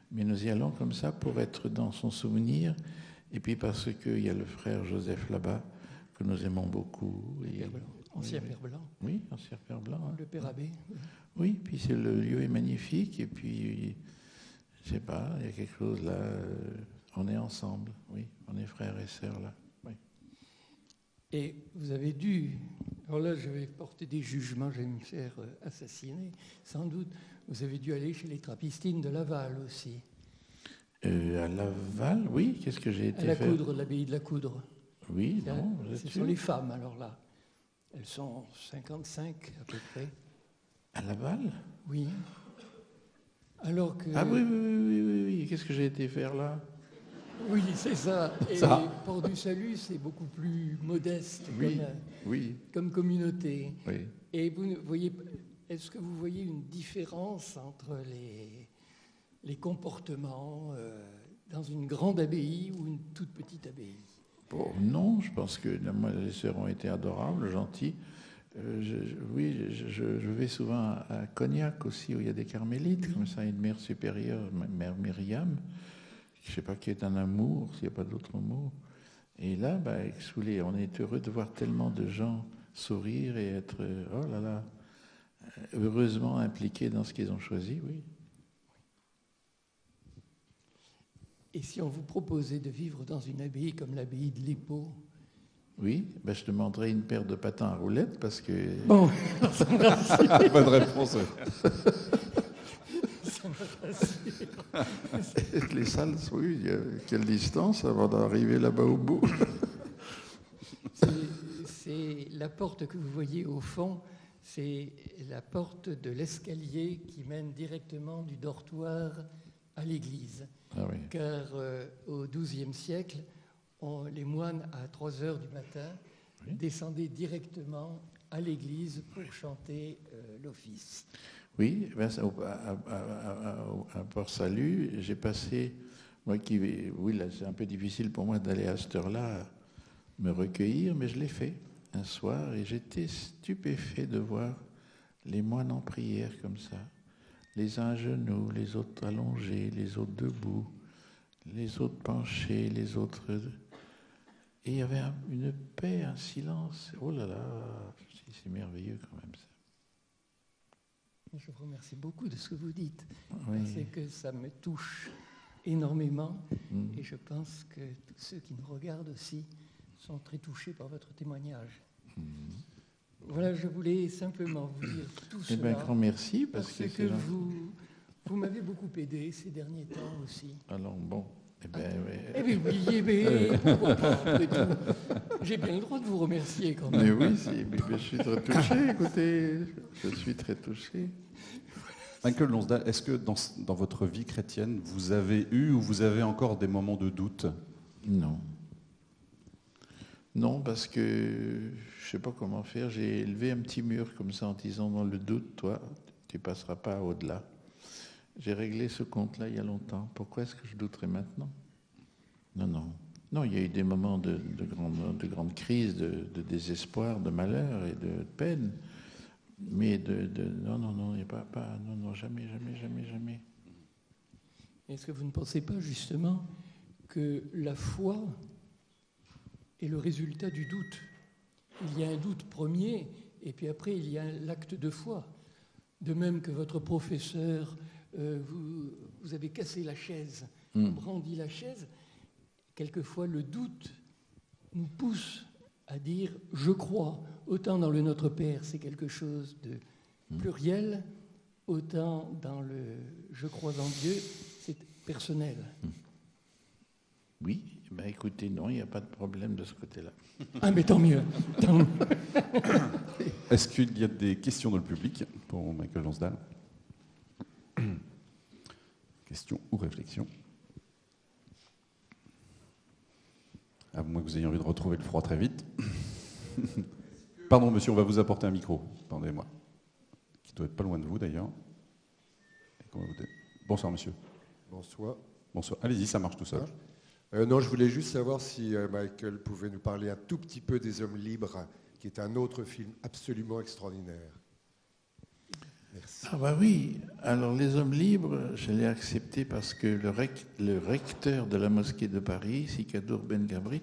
Mais nous y allons comme ça pour être dans son souvenir. Et puis parce qu'il y a le frère Joseph là-bas, que nous aimons beaucoup. Ancien Père Blanc. Oui, ancien Père Blanc. Le Père Abbé. Oui, puis le lieu est magnifique. Et puis, je ne sais pas, il y a quelque chose là. On est ensemble, oui. On est frères et sœurs là. Oui. Et vous avez dû... Alors là, je vais porter des jugements, je vais me faire assassiner, sans doute. Vous avez dû aller chez les Trappistines de Laval aussi. À Laval, oui. Qu'est-ce que j'ai été faire ? À la Coudre, l'abbaye de la Coudre. Oui, non. Ce sont les femmes, alors là. Elles sont 55 à peu près. À Laval ? Oui. Alors que... Ah oui. Qu'est-ce que j'ai été faire là? Oui, c'est ça. Et Ça. Port du Salut, c'est beaucoup plus modeste Oui. comme communauté. Oui. Et vous voyez, est-ce que vous voyez une différence entre les comportements dans une grande abbaye ou une toute petite abbaye? Bon, non, je pense que moi, les sœurs ont été adorables, gentilles. Je vais souvent à Cognac aussi, où il y a des carmélites, comme ça, une mère supérieure, mère Myriam. Je ne sais pas qui est un amour, s'il n'y a pas d'autre mot. Et là, on est heureux de voir tellement de gens sourire et être, oh là là, heureusement impliqués dans ce qu'ils ont choisi, oui. Et si on vous proposait de vivre dans une abbaye comme l'abbaye de l'Épau? Oui, je demanderais une paire de patins à roulettes parce que... Bon, Bonne réponse. Les salles, oui, il y a quelle distance avant d'arriver là-bas au bout? C'est la porte que vous voyez au fond, c'est la porte de l'escalier qui mène directement du dortoir à l'église. Ah oui. Car au XIIe siècle, les moines, à 3 heures du matin, descendaient directement à l'église pour chanter l'office. Oui, à Port-Salut, j'ai passé, oui, là c'est un peu difficile pour moi d'aller à cette heure-là me recueillir, mais je l'ai fait un soir et j'étais stupéfait de voir les moines en prière comme ça, les uns à genoux, les autres allongés, les autres debout, les autres penchés, les autres... Et il y avait une paix, un silence. Oh là là, c'est merveilleux quand même ça. Je vous remercie beaucoup de ce que vous dites, Oui. parce que ça me touche énormément et je pense que tous ceux qui nous regardent aussi sont très touchés par votre témoignage. Voilà, je voulais simplement vous dire tout cela. Eh bien, grand merci, parce que vous m'avez beaucoup aidé ces derniers temps aussi. Alors bon, eh bien, pourquoi pas, après tout. J'ai bien le droit de vous remercier quand même. Mais oui, je suis très touché, écoutez, je suis très touché. Michael Lonsdal, est-ce que dans votre vie chrétienne, vous avez eu ou vous avez encore des moments de doute? Non. Non, parce que je ne sais pas comment faire. J'ai élevé un petit mur comme ça en disant dans le doute, toi, tu ne passeras pas au-delà. J'ai réglé ce compte-là il y a longtemps. Pourquoi est-ce que je douterais maintenant? Non. Non, il y a eu des moments de grande crise, de désespoir, de malheur et de peine. Mais non, il n'y a pas, non, jamais. Est-ce que vous ne pensez pas justement que la foi est le résultat du doute? Il y a un doute premier, et puis après il y a l'acte de foi. De même que votre professeur, vous avez cassé la chaise, brandi la chaise. Quelquefois le doute nous pousse à dire « je crois ». Autant dans le Notre Père, c'est quelque chose de pluriel, autant dans le « je crois en Dieu », c'est personnel. Oui, écoutez, non, il n'y a pas de problème de ce côté-là. Ah, mais tant mieux. Est-ce qu'il y a des questions dans le public pour Michael Lonsdal? Questions ou réflexions? À moins que vous ayez envie de retrouver le froid très vite. Pardon, monsieur, on va vous apporter un micro. Pardonnez-moi. Qui doit être pas loin de vous, d'ailleurs. Bonsoir, monsieur. Bonsoir. Bonsoir. Allez-y, ça marche tout seul. Non, je voulais juste savoir si Michael pouvait nous parler un tout petit peu des Hommes libres, qui est un autre film absolument extraordinaire. Merci. Ah oui, alors Les Hommes libres, je l'ai accepté parce que le recteur de la mosquée de Paris, Sikadour Ben Gabrit,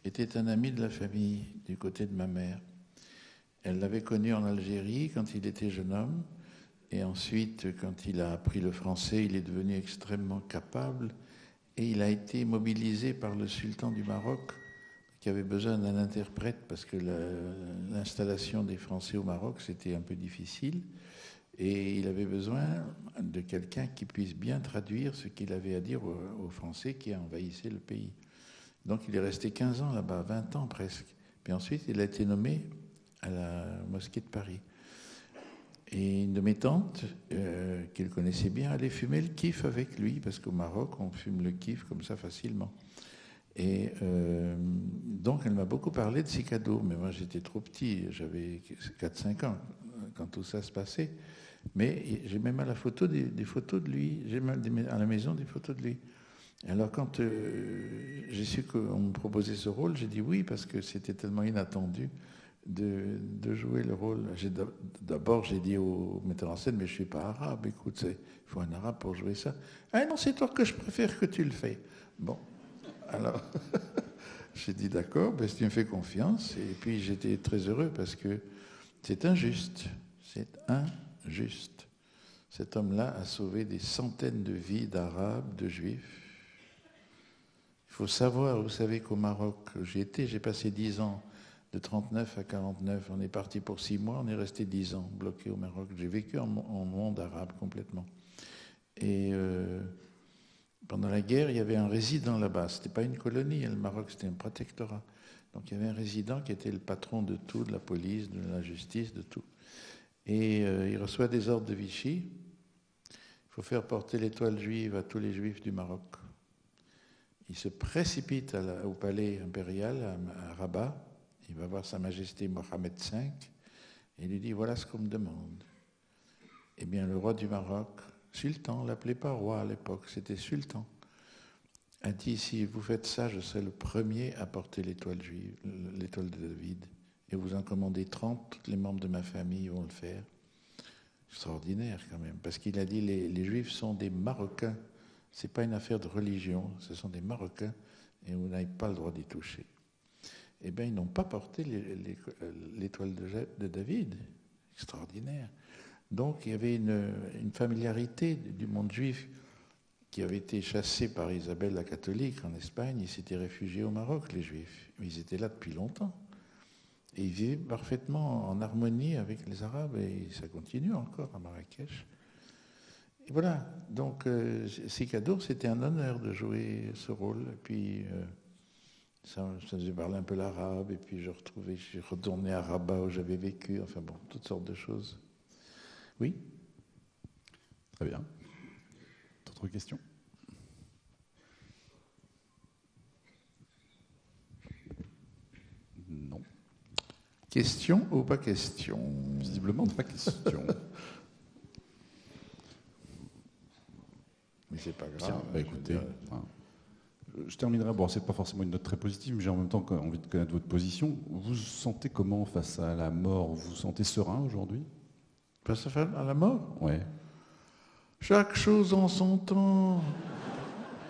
était un ami de la famille du côté de ma mère. Elle l'avait connu en Algérie quand il était jeune homme, et ensuite, quand il a appris le français, il est devenu extrêmement capable, et il a été mobilisé par le sultan du Maroc, qui avait besoin d'un interprète, parce que l'installation des Français au Maroc, c'était un peu difficile, et il avait besoin de quelqu'un qui puisse bien traduire ce qu'il avait à dire aux Français qui envahissaient le pays. Donc il est resté 15 ans là-bas, 20 ans presque. Puis ensuite, il a été nommé à la mosquée de Paris. Et une de mes tantes, qu'il connaissait bien, allait fumer le kiff avec lui, parce qu'au Maroc, on fume le kiff comme ça facilement. Et donc, elle m'a beaucoup parlé de Sicadour, mais moi, j'étais trop petit, j'avais 4-5 ans quand tout ça se passait. Mais j'ai même à la photo des photos de lui, j'ai même à la maison des photos de lui. Alors, quand j'ai su qu'on me proposait ce rôle, j'ai dit oui, parce que c'était tellement inattendu de jouer le rôle. D'abord, j'ai dit au metteur en scène, mais je ne suis pas arabe, écoute, il faut un arabe pour jouer ça. Ah non, c'est toi que je préfère que tu le fais. Bon, alors, j'ai dit d'accord, ben, si tu me fais confiance. Et puis, j'étais très heureux parce que c'est injuste. C'est injuste. Cet homme-là a sauvé des centaines de vies d'Arabes, de Juifs. Il faut savoir, vous savez qu'au Maroc, j'ai passé 10 ans. De 39 à 49, on est parti pour 6 mois, on est resté 10 ans bloqué au Maroc. J'ai vécu en monde arabe complètement. Et pendant la guerre, il y avait un résident là-bas. Ce n'était pas une colonie, le Maroc, c'était un protectorat. Donc il y avait un résident qui était le patron de tout, de la police, de la justice, de tout. Et il reçoit des ordres de Vichy. Il faut faire porter l'étoile juive à tous les juifs du Maroc. Il se précipite au palais impérial à Rabat. Il va voir Sa Majesté Mohamed V et lui dit, voilà ce qu'on me demande. Eh bien, le roi du Maroc, sultan, on ne l'appelait pas roi à l'époque, c'était sultan, a dit, si vous faites ça, je serai le premier à porter l'étoile juive, l'étoile de David. Et vous en commandez 30, tous les membres de ma famille vont le faire. Extraordinaire quand même, parce qu'il a dit, les Juifs sont des Marocains. Ce n'est pas une affaire de religion, ce sont des Marocains et vous n'avez pas le droit d'y toucher. Eh bien, ils n'ont pas porté l'étoile de David. Extraordinaire. Donc, il y avait une familiarité du monde juif qui avait été chassé par Isabelle la catholique en Espagne. Ils s'étaient réfugiés au Maroc, les Juifs. Mais ils étaient là depuis longtemps. Et ils vivaient parfaitement en harmonie avec les Arabes. Et ça continue encore à Marrakech. Et voilà. Donc, Sicadour, c'était un honneur de jouer ce rôle. Et puis... ça faisait parler un peu l'arabe, et puis je suis retourné à Rabat où j'avais vécu, enfin bon, toutes sortes de choses. Oui ? Très bien. D'autres questions ? Non. Question ou pas question ? Visiblement, pas question. Mais c'est pas grave. Tiens, bah écoutez... Je terminerai, bon, c'est pas forcément une note très positive, mais j'ai en même temps envie de connaître votre position. Vous vous sentez comment face à la mort ? Vous vous sentez serein aujourd'hui ? Face à la mort ? Ouais. Chaque chose en son temps.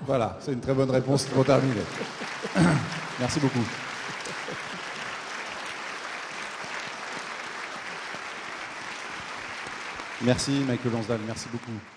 Voilà, c'est une très bonne réponse pour terminer. Merci beaucoup. Merci Michael Lonsdal, merci beaucoup.